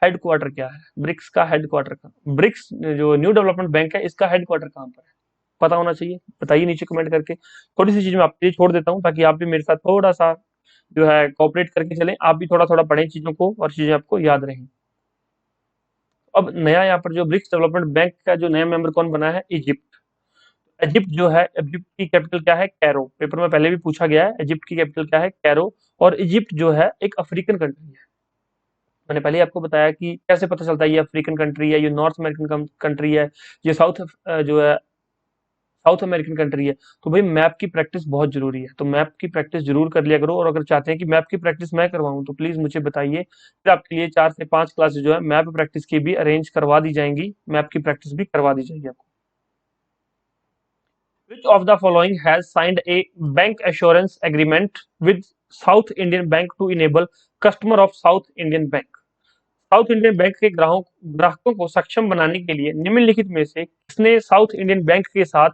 हेडक्वार्टर क्या है ब्रिक्स का? हेडक्वार्टर का, ब्रिक्स जो न्यू डेवलपमेंट बैंक है इसका हेडक्वार्टर कहाँ पर है? पता होना चाहिए, बताइए नीचे कमेंट करके। थोड़ी सी चीज मैं आपके लिए छोड़ देता हूँ ताकि आप भी मेरे साथ थोड़ा सा जो है कोऑपरेट करके चलें, आप भी थोड़ा थोड़ा पढ़ें चीजों को और चीजें आपको याद रहें। अब नया यहाँ पर जो ब्रिक्स डेवलपमेंट बैंक का जो नया मेंबर कौन बना है? इजिप्ट। इजिप्ट जो है, इजिप्ट की कैपिटल क्या है? कैरो। पेपर में पहले भी पूछा गया है, इजिप्ट की कैपिटल क्या है? कैरो। और इजिप्ट जो है एक अफ्रीकन कंट्री है। मैंने पहले ही आपको बताया कि कैसे पता चलता है ये अफ्रीकन कंट्री है, ये नॉर्थ अमेरिकन कंट्री है, ये जो है साउथ अमेरिकन कंट्री है। तो भाई मैप की प्रैक्टिस बहुत जरूरी है, तो मैप की प्रैक्टिस जरूर कर लिया करो। और अगर चाहते हैं कि मैप की प्रैक्टिस मैं करवाऊं तो प्लीज मुझे बताइए, फिर आपके लिए 4 से 5 क्लासेस जो है मैप प्रैक्टिस की भी अरेंज करवा दी जाएंगी, मैप की प्रैक्टिस भी करवा दी जाएगी आपको। Which of the following has signed a bank assurance agreement with South Indian Bank to enable customer of South Indian Bank? South Indian bank के ग्राहकों को सक्षम बनाने के लिए निम्नलिखित में से किसने साउथ इंडियन बैंक के साथ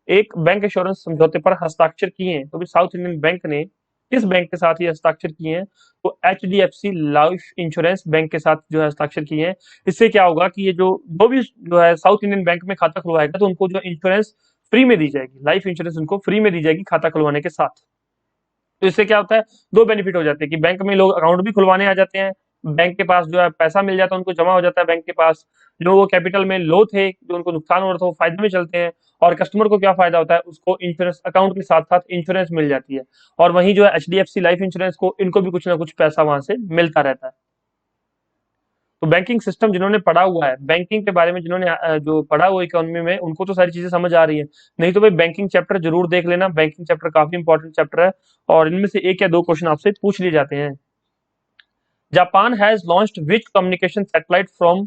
एक बैंक इंश्योरेंस समझौते पर हस्ताक्षर किए हैं? तो भी साउथ इंडियन बैंक ने किस बैंक के साथ ये हस्ताक्षर किए हैं? तो HDFC लाइफ इंश्योरेंस बैंक के साथ जो है हस्ताक्षर किए हैं। इससे क्या होगा कि ये जो भी जो है साउथ इंडियन बैंक में खाता खुलवाएगा तो उनको जो इंश्योरेंस फ्री में दी जाएगी, लाइफ इंश्योरेंस उनको फ्री में दी जाएगी खाता खुलवाने के साथ। तो इससे क्या होता है, दो बेनिफिट हो जाते हैं कि बैंक में लोग अकाउंट भी खुलवाने आ जाते हैं, बैंक के पास जो है पैसा मिल जाता है, उनको जमा हो जाता है बैंक के पास। जो वो कैपिटल में लो थे, जो उनको नुकसान हो रहा था, वो फायदे में चलते हैं। और कस्टमर को क्या फायदा होता है, उसको इंश्योरेंस अकाउंट के साथ साथ इंश्योरेंस मिल जाती है। और वहीं जो है HDFC लाइफ इंश्योरेंस को, इनको भी कुछ ना कुछ पैसा वहां से मिलता रहता है। तो बैंकिंग सिस्टम जिन्होंने पढ़ा हुआ है, बैंकिंग के बारे में जिन्होंने जो पढ़ा हुआ इकोनॉमी में, उनको तो सारी चीजें समझ आ रही है। नहीं तो भाई बैंकिंग चैप्टर जरूर देख लेना, बैंकिंग चैप्टर काफी इंपॉर्टेंट चैप्टर है और इनमें से एक या दो क्वेश्चन आपसे पूछ लिए जाते हैं। Japan has launched which communication satellite from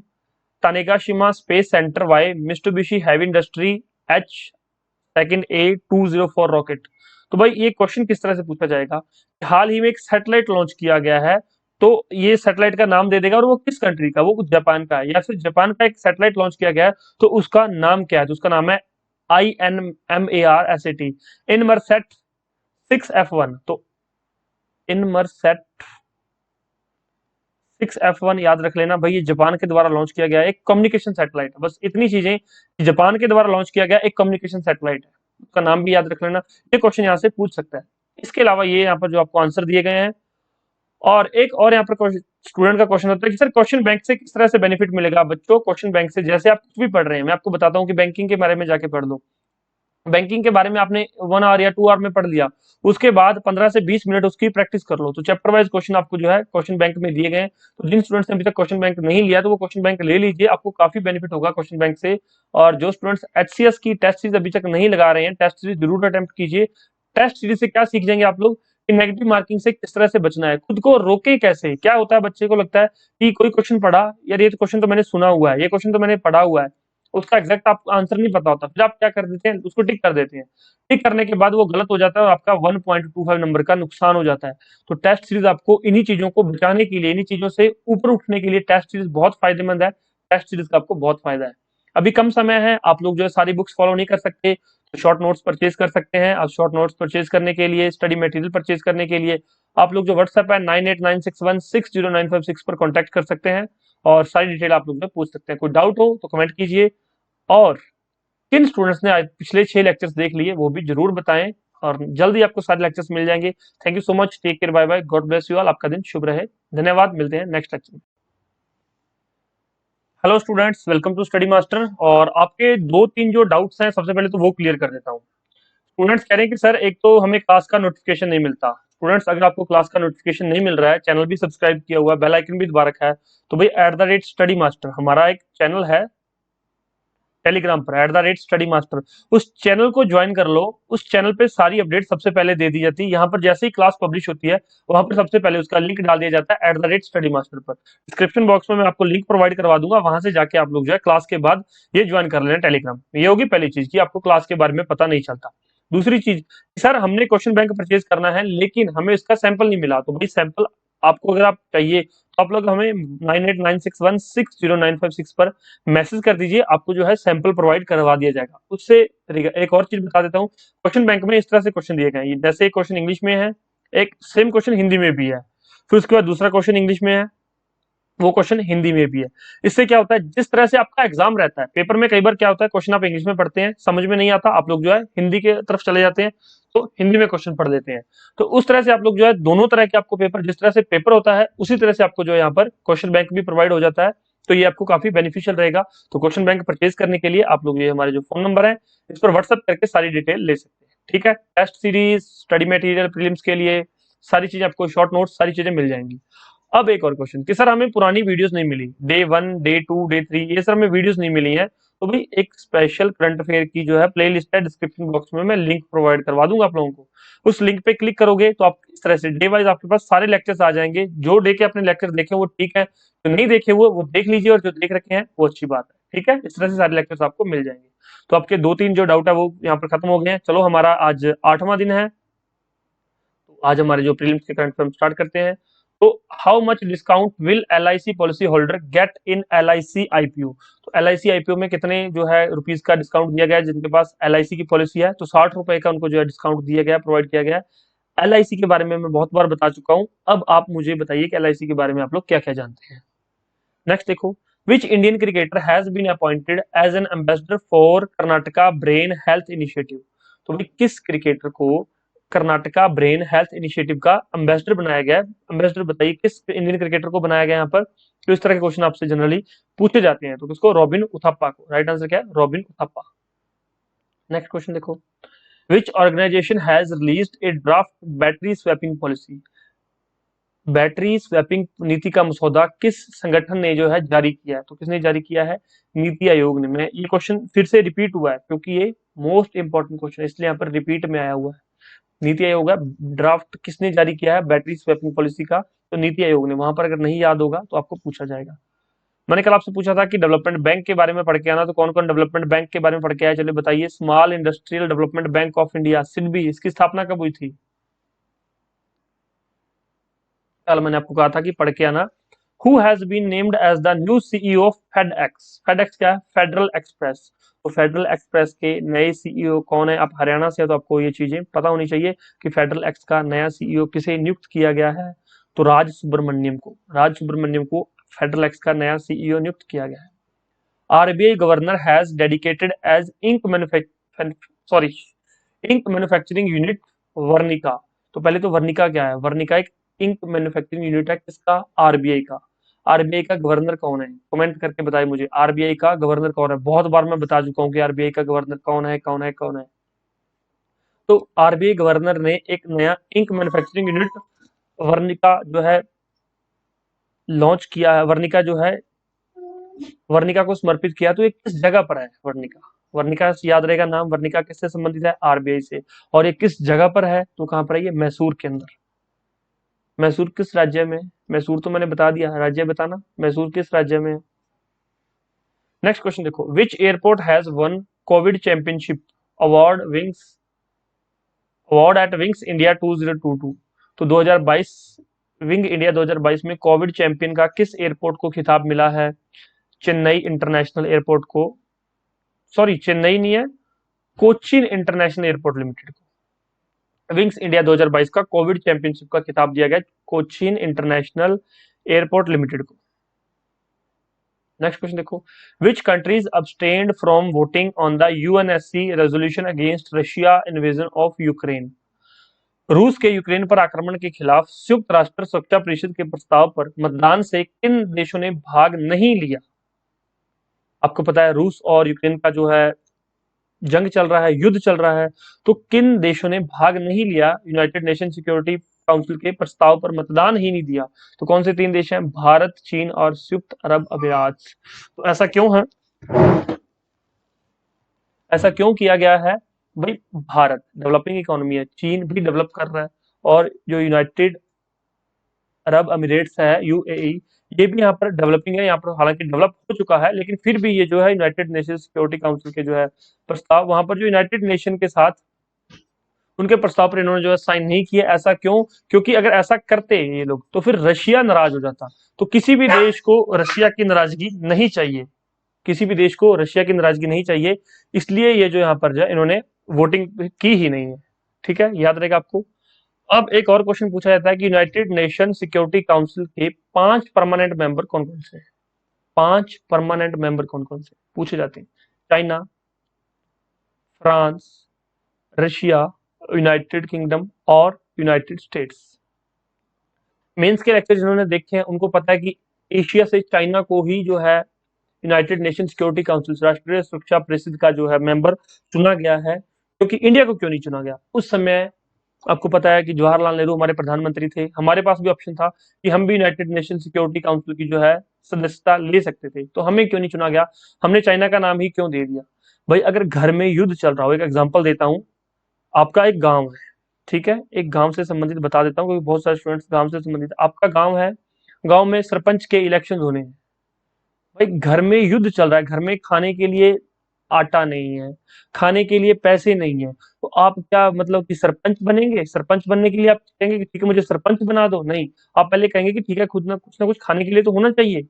Tanegashima space center by Mitsubishi heavy industry H2A204 rocket. तो भाई ये क्वेश्चन किस तरह से पूछा जाएगा, हाल ही में एक सैटेलाइट लॉन्च किया गया है, तो ये सैटेलाइट का नाम दे देगा और वो किस कंट्री का, वो जापान का है। या फिर जापान का एक सैटेलाइट लॉन्च किया गया है तो उसका नाम क्या है? तो उसका नाम है INMARSAT, इनमरसेट 6F1। तो इनमरसेट 6F1 याद रख लेना भाई, ये जापान के द्वारा लॉन्च किया गया एक कम्युनिकेशन सैटेलाइट है। बस इतनी चीजें, जापान के द्वारा लॉन्च किया गया एक कम्युनिकेशन सैटेलाइट है, उसका नाम भी याद रख लेना। ये क्वेश्चन यहाँ से पूछ सकता है। इसके अलावा ये यहाँ पर जो आपको आंसर दिए गए हैं, और एक और यहाँ पर स्टूडेंट का क्वेश्चन होता है कि सर क्वेश्चन बैंक से किस तरह से बेनिफिट मिलेगा। बच्चों, क्वेश्चन बैंक से जैसे आप कुछ भी पढ़ रहे हैं, मैं आपको बताता हूँ कि बैंकिंग के बारे में जाके पढ़ लो। बैंकिंग के बारे में आपने 1 आवर या 2 आवर में पढ़ लिया, उसके बाद 15 से 20 मिनट उसकी प्रैक्टिस कर लो। तो चैप्टर वाइज क्वेश्चन आपको जो है क्वेश्चन बैंक में दिए गए हैं। तो जिन स्टूडेंट्स ने अभी तक क्वेश्चन बैंक नहीं लिया तो वो क्वेश्चन बैंक ले लीजिए, आपको काफी बेनिफिट होगा क्वेश्चन बैंक से। और जो स्टूडेंट्स HCS की टेस्ट सीरीज अभी तक नहीं लगा रहे हैं, टेस्ट सीरीज जरूर अटेम्प्ट कीजिए। टेस्ट सीरीज से क्या सीख जाएंगे आप लोग कि नेगेटिव मार्किंग से किस तरह से बचना है, खुद को रोके कैसे। क्या होता है, बच्चे को लगता है कि कोई क्वेश्चन पढ़ा, यार ये क्वेश्चन तो मैंने सुना हुआ है, ये क्वेश्चन तो मैंने पढ़ा हुआ है, उसका एग्जैक्ट आपको आंसर नहीं पता होता, फिर आप क्या कर देते हैं, उसको टिक कर देते हैं। टिक करने के बाद वो गलत हो जाता है और आपका 1.25 नंबर का नुकसान हो जाता है। तो टेस्ट सीरीज आपको इन्हीं चीजों को बचाने के लिए, इन्हीं चीजों से ऊपर उठने के लिए टेस्ट सीरीज बहुत फायदेमंद है। टेस्ट सीरीज का आपको बहुत फायदा है। अभी कम समय है, आप लोग जो है सारी बुक्स फॉलो नहीं कर सकते, तो शॉर्ट नोट्स परचेज कर सकते हैं। आप शॉर्ट नोट्स परचेज करने के लिए, स्टडी मटेरियल परचेज करने के लिए आप लोग जो व्हाट्सएप है 9896160956 पर कॉन्टेक्ट कर सकते हैं और सारी डिटेल आप लोग पूछ सकते हैं। कोई डाउट हो तो कमेंट कीजिए, और किन स्टूडेंट्स ने आज पिछले 6 लेक्चर्स देख लिए वो भी जरूर बताएं, और जल्दी आपको सारे लेक्चर्स मिल जाएंगे। Thank you so much, take care, bye bye, God bless you all, आपका दिन शुभ रहे, धन्यवाद, मिलते हैं नेक्स्ट लेक्चर में। Hello students, welcome to Study Master. और आपके 2-3 जो डाउट्स हैं, सबसे पहले तो वो क्लियर कर देता हूँ। स्टूडेंट्स कह रहे हैं कि सर एक तो हमें क्लास का नोटिफिकेशन नहीं मिलता। स्टूडेंट्स, अगर आपको क्लास का नोटिफिकेशन नहीं मिल रहा है, चैनल भी सब्सक्राइब किया हुआ है, बेल आइकन भी दबा रखा है, तो भाई @स्टडी मास्टर हमारा एक चैनल है टेलीग्राम पर, @स्टडी मास्टर, उस चैनल को ज्वाइन कर लो। उस चैनल पे सारी अपडेट सबसे पहले दे दी जाती है। यहाँ पर जैसे ही क्लास पब्लिश होती है, वहां पर सबसे पहले उसका लिंक डाल दिया जाता है @स्टडी मास्टर पर। डिस्क्रिप्शन बॉक्स में मैं आपको लिंक प्रोवाइड करवा दूंगा, वहां से जाके आप लोग जो है क्लास के बाद ये ज्वाइन कर लेना टेलीग्राम। ये होगी पहली चीज कि आपको क्लास के बारे में पता नहीं चलता। दूसरी चीज, सर हमने क्वेश्चन बैंक परचेज करना है लेकिन हमें इसका सैंपल नहीं मिला, तो भाई सैंपल आपको अगर आप चाहिए तो आप लोग हमें 9896160956 पर मैसेज कर दीजिए, आपको जो है सैंपल प्रोवाइड करवा दिया जाएगा। उससे एक और चीज बता देता हूँ, क्वेश्चन बैंक में इस तरह से क्वेश्चन दिए गए हैं, जैसे एक क्वेश्चन इंग्लिश में है, एक सेम क्वेश्चन हिंदी में भी है, फिर उसके बाद दूसरा क्वेश्चन इंग्लिश में है, वो क्वेश्चन हिंदी में भी है। इससे क्या होता है, जिस तरह से आपका एग्जाम रहता है, पेपर में कई बार क्या होता है, क्वेश्चन आप इंग्लिश में पढ़ते हैं, समझ में नहीं आता, आप लोग जो है हिंदी के तरफ चले जाते हैं, तो हिंदी में क्वेश्चन पढ़ लेते हैं। तो उस तरह से आप लोग जो है दोनों तरह के आपको पेपर, जिस तरह से पेपर होता है उसी तरह से आपको जो है यहाँ पर क्वेश्चन बैंक भी प्रोवाइड हो जाता है। तो ये आपको काफी बेनिफिशियल रहेगा। तो क्वेश्चन बैंक परचेज करने के लिए आप लोग ये हमारे जो फोन नंबर है इस पर व्हाट्सएप करके सारी डिटेल ले सकते हैं। ठीक है, test series, study material, prelims के लिए सारी चीजें आपको, शॉर्ट नोट्स, सारी चीजें मिल जाएंगी। अब एक और क्वेश्चन कि सर हमें पुरानी वीडियोस नहीं मिली, डे 1, डे 2, डे 3, ये सर हमें वीडियोस नहीं मिली हैं। तो भाई एक स्पेशल करंट अफेयर की जो है प्लेलिस्ट है, डिस्क्रिप्शन बॉक्स में मैं लिंक प्रोवाइड करवा दूंगा आप लोगों को। उस लिंक पे क्लिक करोगे तो आप इस तरह से डे वाइज आपके पास सारे लेक्चर्स आ जाएंगे। जो डे के अपने लेक्चर देखे वो ठीक है, जो नहीं देखे वो देख लीजिए, और जो देख रखे हैं वो अच्छी बात है। ठीक है, इस तरह से सारे लेक्चर्स आपको मिल जाएंगे। तो आपके 2-3 जो डाउट है वो यहाँ पर खत्म हो गए हैं। चलो, हमारा आज 8वां दिन है, तो आज हमारे जो प्रीलिम्स के करंट अफेयर स्टार्ट करते हैं। तो how much discount will LIC policy holder get in LIC IPO। तो LIC IPO में कितने जो है रुपीज का डिस्काउंट दिया गया है, जिनके पास LIC की पॉलिसी है, तो 60 रुपए का उनको जो है डिस्काउंट दिया गया, प्रोवाइड किया गया है। LIC के बारे में मैं बहुत बार बता चुका हूं, अब आप मुझे बताइए कि LIC के बारे में आप लोग क्या क्या जानते हैं। नेक्स्ट देखो, which Indian cricketer has been appointed as an ambassador for Karnataka brain health initiative. तो भाई किस क्रिकेटर को कर्नाटका ब्रेन हेल्थ इनिशिएटिव का एम्बेसडर बनाया गया है। एम्बेसडर बताइए किस इंडियन क्रिकेटर को बनाया गया यहाँ पर। तो इस तरह के क्वेश्चन आपसे जनरली पूछे जाते हैं, तो किसको, रॉबिन उथप्पा को। राइट आंसर क्या है, रॉबिन उथप्पा। नेक्स्ट क्वेश्चन देखो, which organisation has released a draft battery swapping policy. Battery swapping नीति का मसौदा किस संगठन ने जो है जारी किया है। तो किसने जारी किया है, नीति आयोग ने। मैं ये क्वेश्चन फिर से रिपीट हुआ है क्योंकि ये मोस्ट इंपॉर्टेंट क्वेश्चन है, इसलिए यहाँ पर रिपीट में आया हुआ है। नीति आयोग का ड्राफ्ट किसने जारी किया है बैटरी स्वैपिंग पॉलिसी का, तो नीति आयोग ने। वहां पर अगर नहीं याद होगा तो आपको पूछा जाएगा। मैंने कल आपसे पूछा था कि डेवलपमेंट बैंक के बारे में पढ़ के आना, तो कौन कौन डेवलपमेंट बैंक के बारे में पढ़ के आया, चलिए बताइए। Small industrial development bank of India, SIDBI, इसकी स्थापना कब हुई थी। कल मैंने आपको कहा था कि पढ़ के आना। Who has been named as the new CEO of FedEx। FedEx क्या है, फेडरल एक्सप्रेस। तो फेडरल एक्सप्रेस के नए सीईओ कौन है? आप हरियाणा से हो तो आपको ये चीजें पता होनी चाहिए कि फेडरल एक्स का नया सीईओ किसे नियुक्त किया गया है। तो राज सुब्रमण्यम को फेडरल एक्स का नया सीईओ नियुक्त किया गया है। RBI governor has dedicated as sorry ink manufacturing unit Varnika. तो पहले तो वर्निका क्या है? वर्निका एक इंक मैन्युफैक्चरिंग यूनिट है, किसका? आरबीआई का। आरबीआई का गवर्नर कौन है? कमेंट करके बताइए मुझे, आरबीआई का गवर्नर कौन है? बहुत बार मैं बता चुका हूँ कि आरबीआई का गवर्नर कौन है, कौन है, कौन है। तो आरबीआई गवर्नर ने एक नया इंक मैन्युफैक्चरिंग यूनिट वर्निका जो है लॉन्च किया है। वर्निका को समर्पित किया। तो ये किस जगह पर है वर्निका? वर्निका से याद रहेगा नाम, वर्निका किससे संबंधित है? आरबीआई से। और ये किस जगह पर है? तो कहां पर है ये? मैसूर के अंदर। मैसूर किस राज्य में? मैसूर तो मैंने बता दिया, राज्य बताना। मैसूर किस राज्य में है? नेक्स्ट क्वेश्चन देखो, which airport has won Covid championship award at wings India 2022? तो 2022 विंग इंडिया 2022 में कोविड चैंपियन का किस एयरपोर्ट को खिताब मिला है? चेन्नई इंटरनेशनल एयरपोर्ट को, सॉरी चेन्नई नहीं है, कोचीन इंटरनेशनल एयरपोर्ट लिमिटेड को विंग्स इंडिया 2022 का कोविड चैंपियनशिप का खिताब दिया गया कोचीन इंटरनेशनल एयरपोर्ट लिमिटेड को। नेक्स्ट क्वेश्चन देखो, which countries abstained from voting on the UNSC resolution against Russia invasion of Ukraine? रूस के यूक्रेन पर आक्रमण के खिलाफ संयुक्त राष्ट्र सुरक्षा परिषद के प्रस्ताव पर मतदान से किन देशों ने भाग नहीं लिया? आपको पता है रूस और यूक्रेन का जो है जंग चल रहा है, युद्ध चल रहा है। तो किन देशों ने भाग नहीं लिया? यूनाइटेड नेशन सिक्योरिटी काउंसिल के प्रस्ताव पर मतदान ही नहीं दिया। तो कौन से 3 देश हैं? भारत, चीन और संयुक्त अरब अमीरात। तो ऐसा क्यों है? ऐसा क्यों किया गया है? भाई भारत डेवलपिंग इकोनॉमी है, चीन भी डेवलप कर रहा है, और जो यूनाइटेड अरब अमीरेट्स है यूएई, ये भी यहाँ पर डेवलपिंग है। यहाँ पर हालांकि डेवलप हो चुका है, लेकिन फिर भी ये जो है यूनाइटेड नेशन सिक्योरिटी काउंसिल के जो है प्रस्ताव, वहां पर जो यूनाइटेड नेशन के साथ उनके प्रस्ताव पर इन्होंने जो है साइन नहीं किया। ऐसा क्यों? क्योंकि अगर ऐसा करते ये लोग तो फिर रशिया नाराज हो जाता। तो किसी भी देश को रशिया की नाराजगी नहीं चाहिए, किसी भी देश को रशिया की नाराजगी नहीं चाहिए, इसलिए ये जो यहाँ पर जो है इन्होंने वोटिंग की ही नहीं है। ठीक है, याद रहेगा आपको। अब एक और क्वेश्चन पूछा जाता है कि यूनाइटेड नेशन सिक्योरिटी काउंसिल के 5 परमानेंट मेंबर कौन कौन से हैं? 5 परमानेंट मेंबर कौन कौन से पूछे जाते हैं? China, France, Russia, United kingdom और यूनाइटेड स्टेट्स। मेंस के लेक्चर जिन्होंने देखे हैं उनको पता है कि एशिया से चाइना को ही जो है यूनाइटेड नेशन सिक्योरिटी काउंसिल, राष्ट्रीय सुरक्षा परिषद का जो है मेंबर चुना गया है। क्योंकि इंडिया को क्यों नहीं चुना गया? उस समय आपको पता है कि जवाहरलाल नेहरू हमारे प्रधानमंत्री थे, हमारे पास भी ऑप्शन था कि हम भी यूनाइटेड नेशन सिक्योरिटी काउंसिल की जो है सदस्यता ले सकते थे। तो हमें क्यों नहीं चुना गया? हमने चाइना का नाम ही क्यों दे दिया? भाई अगर घर में युद्ध चल रहा हो, एक एग्जांपल देता हूं, आपका एक गांव है, ठीक है, एक गांव से संबंधित बता देता हूं क्योंकि बहुत सारे स्टूडेंट्स गांव से संबंधित। आपका गांव है, गांव में सरपंच के इलेक्शन होने हैं। भाई घर में युद्ध चल रहा है, घर में खाने के लिए आटा नहीं है, खाने के लिए पैसे नहीं है, तो आप क्या मतलब कि सरपंच बनेंगे? सरपंच बनने के लिए आप कहेंगे कि ठीक है मुझे सरपंच बना दो? नहीं, आप पहले कहेंगे कि ठीक है खुद ना कुछ खाने के लिए तो होना चाहिए।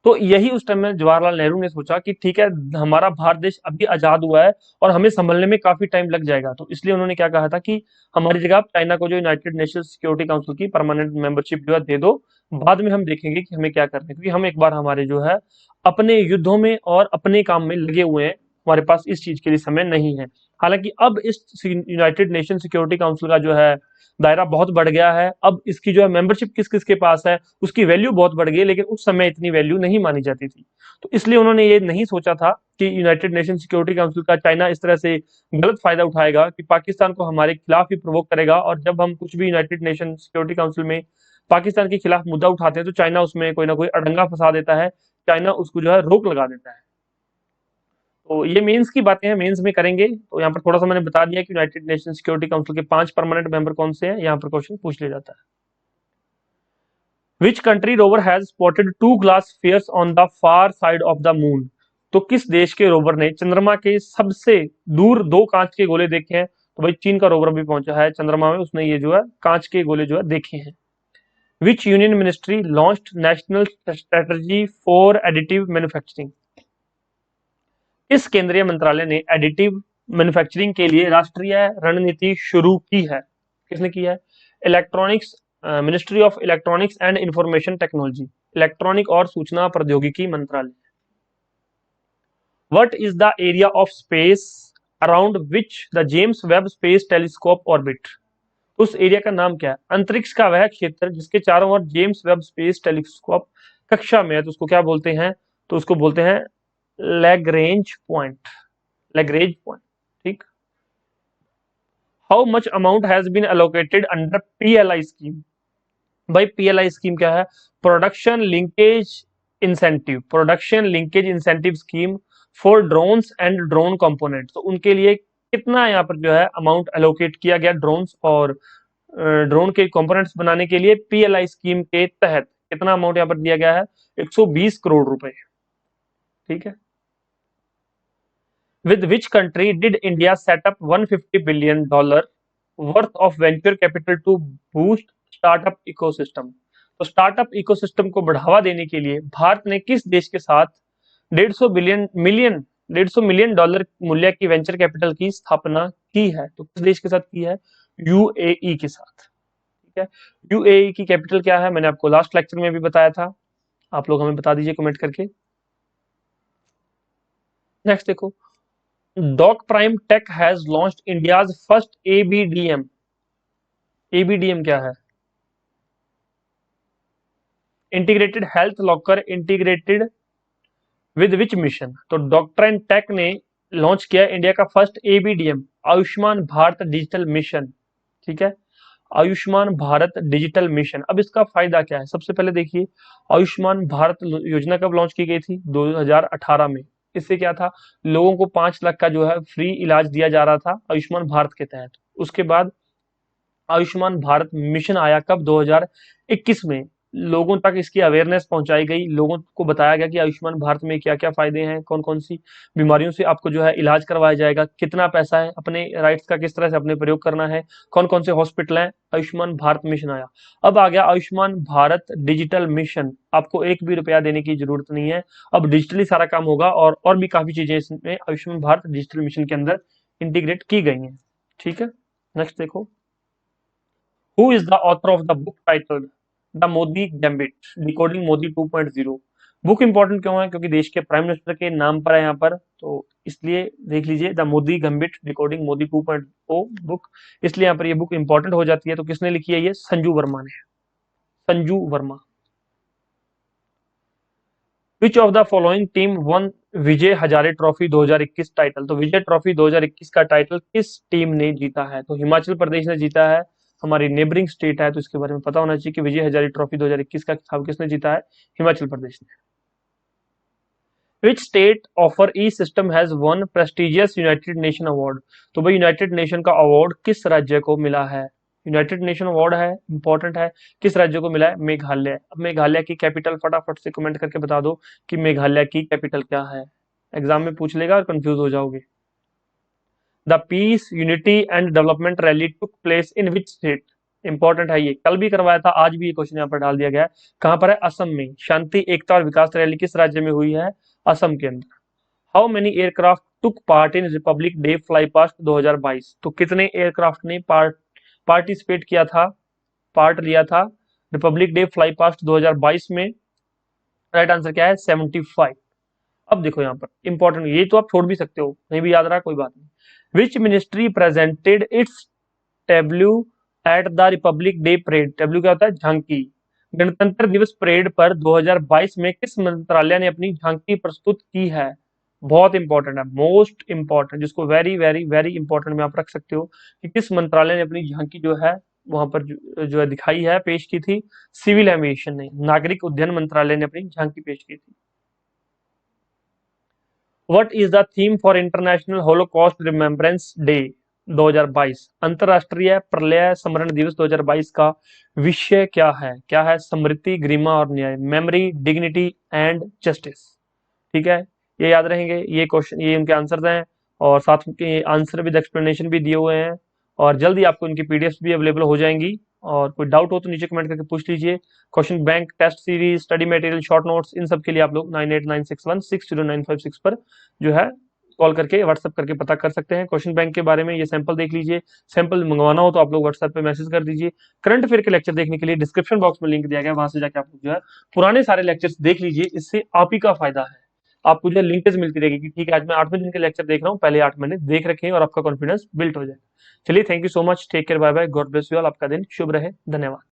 तो यही उस टाइम में जवाहरलाल नेहरू ने सोचा कि ठीक है हमारा भारत देश अभी आजाद हुआ है और हमें संभलने में काफी टाइम लग जाएगा। तो इसलिए उन्होंने क्या कहा था कि हमारी जगह आप चाइना को जो यूनाइटेड नेशन सिक्योरिटी काउंसिल की परमानेंट मेंबरशिप जो है दे दो, बाद में हम देखेंगे कि हमें क्या करना है, क्योंकि हम एक बार हमारे जो है अपने युद्धों में और अपने काम में लगे हुए हैं, हमारे पास इस चीज के लिए समय नहीं है। हालांकि अब इस यूनाइटेड नेशन सिक्योरिटी काउंसिल का जो है दायरा बहुत बढ़ गया है, अब इसकी जो है मेंबरशिप किस किस के पास है, उसकी वैल्यू बहुत बढ़ गई है, लेकिन उस समय इतनी वैल्यू नहीं मानी जाती थी। तो इसलिए उन्होंने ये नहीं सोचा था कि यूनाइटेड नेशन सिक्योरिटी काउंसिल का चाइना इस तरह से गलत फायदा उठाएगा कि पाकिस्तान को हमारे खिलाफ ही प्रोवोक करेगा, और जब हम कुछ भी यूनाइटेड नेशन सिक्योरिटी काउंसिल में पाकिस्तान के खिलाफ मुद्दा उठाते हैं तो चाइना उसमें कोई ना कोई अड़ंगा फंसा देता है, चाइना उसको जो है रोक लगा देता है। तो ये मेंस की बातें हैं, मेंस में करेंगे। तो यहाँ पर थोड़ा सा मैंने बता दिया कि यूनाइटेड नेशन सिक्योरिटी काउंसिल के 5 परमानेंट मेंबर कौन से हैं, यहाँ पर क्वेश्चन पूछ लिया जाता है। Which country rover has spotted 2 glass spheres on the far side of the moon? तो किस देश के रोवर ने चंद्रमा के सबसे दूर 2 कांच के गोले देखे हैं? तो भाई चीन का रोवर भी पहुंचा है चंद्रमा में, उसने ये जो है कांच के गोले जो है देखे हैं। विच union ministry launched national strategy for additive manufacturing? इस केंद्रीय मंत्रालय ने एडिटिव मैन्युफैक्चरिंग के लिए राष्ट्रीय रणनीति शुरू की है? किसने की है? Electronics, ministry of electronics and information technology, electronic और सूचना प्रौद्योगिकी मंत्रालय। What is the area of space around which the James Webb Space Telescope orbit? उस एरिया का नाम क्या है? अंतरिक्ष का वह क्षेत्र जिसके चारों ओर जेम्स वेब स्पेस टेलीस्कोप कक्षा में है, तो उसको क्या बोलते हैं? तो उसको बोलते हैं लैग्रेंज पॉइंट, लैग्रेंज पॉइंट। ठीक। How much amount has been allocated under PLI scheme? भाई पीएलआई स्कीम क्या है? Production linkage incentive, production linkage incentive scheme for drones and drone component. तो उनके लिए कितना यहाँ पर जो है अमाउंट एलोकेट किया गया ड्रोन्स और ड्रोन के कंपोनेंट्स बनाने के लिए पीएलआई स्कीम के तहत कितना अमाउंट यहाँ पर दिया गया है? 120 करोड़ रुपए। ठीक है। With which country did India set up $150 billion worth of venture capital to boost startup ecosystem? तो स्टार्टअप इकोसिस्टम को बढ़ावा देने के लिए भारत ने किस देश के साथ 150 मिलियन डॉलर मूल्य की वेंचर कैपिटल की स्थापना की है? तो किस देश के साथ की है? यूएई के साथ। ठीक है। यूएई की कैपिटल क्या है? मैंने आपको लास्ट लेक्चर में भी बताया था, आप लोग हमें बता दीजिए कमेंट करके। नेक्स्ट देखो, doc prime tech has launched India's first ABDM. ABDM क्या है? Integrated health locker integrated with which mission? तो डॉक्ट्राइन टेक ने लॉन्च किया इंडिया का first ABDM, Ayushman Bharat digital mission. ठीक है, आयुष्मान भारत डिजिटल मिशन। अब इसका फायदा क्या है? सबसे पहले देखिए, आयुष्मान भारत योजना कब लॉन्च की गई थी? 2018 में। इससे क्या था? लोगों को 5 लाख का जो है फ्री इलाज दिया जा रहा था आयुष्मान भारत के तहत। उसके बाद आयुष्मान भारत मिशन आया कब? 2021 में। लोगों तक इसकी अवेयरनेस पहुंचाई गई, लोगों को बताया गया कि आयुष्मान भारत में क्या क्या फायदे हैं, कौन कौन सी बीमारियों से आपको जो है इलाज करवाया जाएगा, कितना पैसा है, अपने राइट्स का किस तरह से अपने प्रयोग करना है, कौन कौन से हॉस्पिटल हैं। आयुष्मान भारत मिशन आया। अब आ गया आयुष्मान भारत डिजिटल मिशन। आपको 1 भी रुपया देने की जरूरत नहीं है, अब डिजिटली सारा काम होगा और भी काफी चीजें इसमें आयुष्मान भारत डिजिटल मिशन के अंदर इंटीग्रेट की गई हैं। ठीक है। नेक्स्ट देखो, Who is the author of the book titled The Modi Gambit Decoding Modi 2.0? Book important क्यों है? क्योंकि देश के प्राइम मिनिस्टर के नाम पर है यहाँ पर, तो इसलिए देख लीजिए the Modi gambit decoding Modi 2.0 book, इसलिए यहाँ पर ये बुक इंपॉर्टेंट हो जाती है। तो किसने लिखी है? ये संजू वर्मा ने, Sanju Verma. Which of the following team one Vijay Hazare trophy 2021 title? तो विजय ट्रॉफी 2021 का टाइटल किस टीम ने जीता है? तो हिमाचल प्रदेश ने जीता है, हमारी नेबरिंग स्टेट है, तो इसके बारे में पता होना चाहिए कि विजय हजारे ट्रॉफी 2021 का खिताब किसने जीता है? हिमाचल प्रदेश ने। Which state offer E system has one prestigious United nation award? तो भाई यूनाइटेड नेशन का अवार्ड किस राज्य को मिला है? यूनाइटेड नेशन अवार्ड है, इंपॉर्टेंट है, किस राज्य को मिला है? मेघालय। अब मेघालय की कैपिटल फटाफट से कमेंट करके बता दो कि मेघालय की कैपिटल क्या है, एग्जाम में पूछ लेगा और कंफ्यूज हो जाओगे। The piece unity and development rally took place in which state? Important है, ये कल भी करवाया था, आज भी ये क्वेश्चन यहाँ पर डाल दिया गया है। कहां पर है? असम में। शांति एकता और विकास रैली किस राज्य में हुई है? असम के अंदर। How many aircraft took part in Republic day fly past 2022? तो कितने एयरक्राफ्ट ने पार्टिसिपेट किया था, पार्ट लिया था रिपब्लिक डे फ्लाई पास्ट 2022 में? राइट आंसर क्या है? 75। अब देखो यहाँ पर इंपॉर्टेंट, ये तो आप छोड़ भी सकते हो, नहीं भी याद रहा कोई बात नहीं। Which ministry presented it's Tableau at the Republic day parade? Tableau क्या होता है? झांकी। गणतंत्र दिवस परेड पर 2022 में किस मंत्रालय ने अपनी झांकी प्रस्तुत की है? बहुत इंपॉर्टेंट है, मोस्ट इंपॉर्टेंट, जिसको वेरी वेरी वेरी इंपॉर्टेंट में आप रख सकते हो कि किस मंत्रालय ने अपनी झांकी जो है वहां पर जो है दिखाई है, पेश की थी? सिविल एविएशन ने, नागरिक उड्डयन मंत्रालय ने अपनी झांकी पेश की थी। What is the theme for international Holocaust remembrance day 2022? अंतरराष्ट्रीय प्रलय स्मरण दिवस 2022 का विषय क्या है? क्या है? स्मृति, गरिमा और न्याय, मेमोरी, डिग्निटी एंड जस्टिस। ठीक है, ये याद रहेंगे, ये क्वेश्चन, ये उनके आंसर हैं और साथ में आंसर विद एक्सप्लेनेशन भी दिए हुए हैं और जल्दी आपको इनकी पीडीएफ भी अवेलेबल हो जाएंगी। और कोई डाउट हो तो नीचे कमेंट करके पूछ लीजिए। Question bank, test series, study material, short notes, इन सब के लिए आप लोग 9896160956 पर जो है कॉल करके व्हाट्सएप करके पता कर सकते हैं। क्वेश्चन बैंक के बारे में ये सैंपल देख लीजिए, सैंपल मंगवाना हो तो आप लोग व्हाट्सएप पे मैसेज कर दीजिए। करंट अफेयर के लेक्चर देखने के लिए डिस्क्रिप्शन बॉक्स में लिंक दिया गया है, वहां से जाके आप लोग जो है पुराने सारे लेक्चर्स देख लीजिए, इससे आप ही का फायदा है। आपको जो है लिंकेज मिलती रहेगी कि ठीक है आज मैं 8वें दिन के लेक्चर देख रहा हूँ, पहले 8 महीने देख रखे हैं और आपका कॉन्फिडेंस बिल्ड हो जाए। चलिए, thank you so much, take care, bye bye, God bless you all, आपका दिन शुभ रहे, धन्यवाद।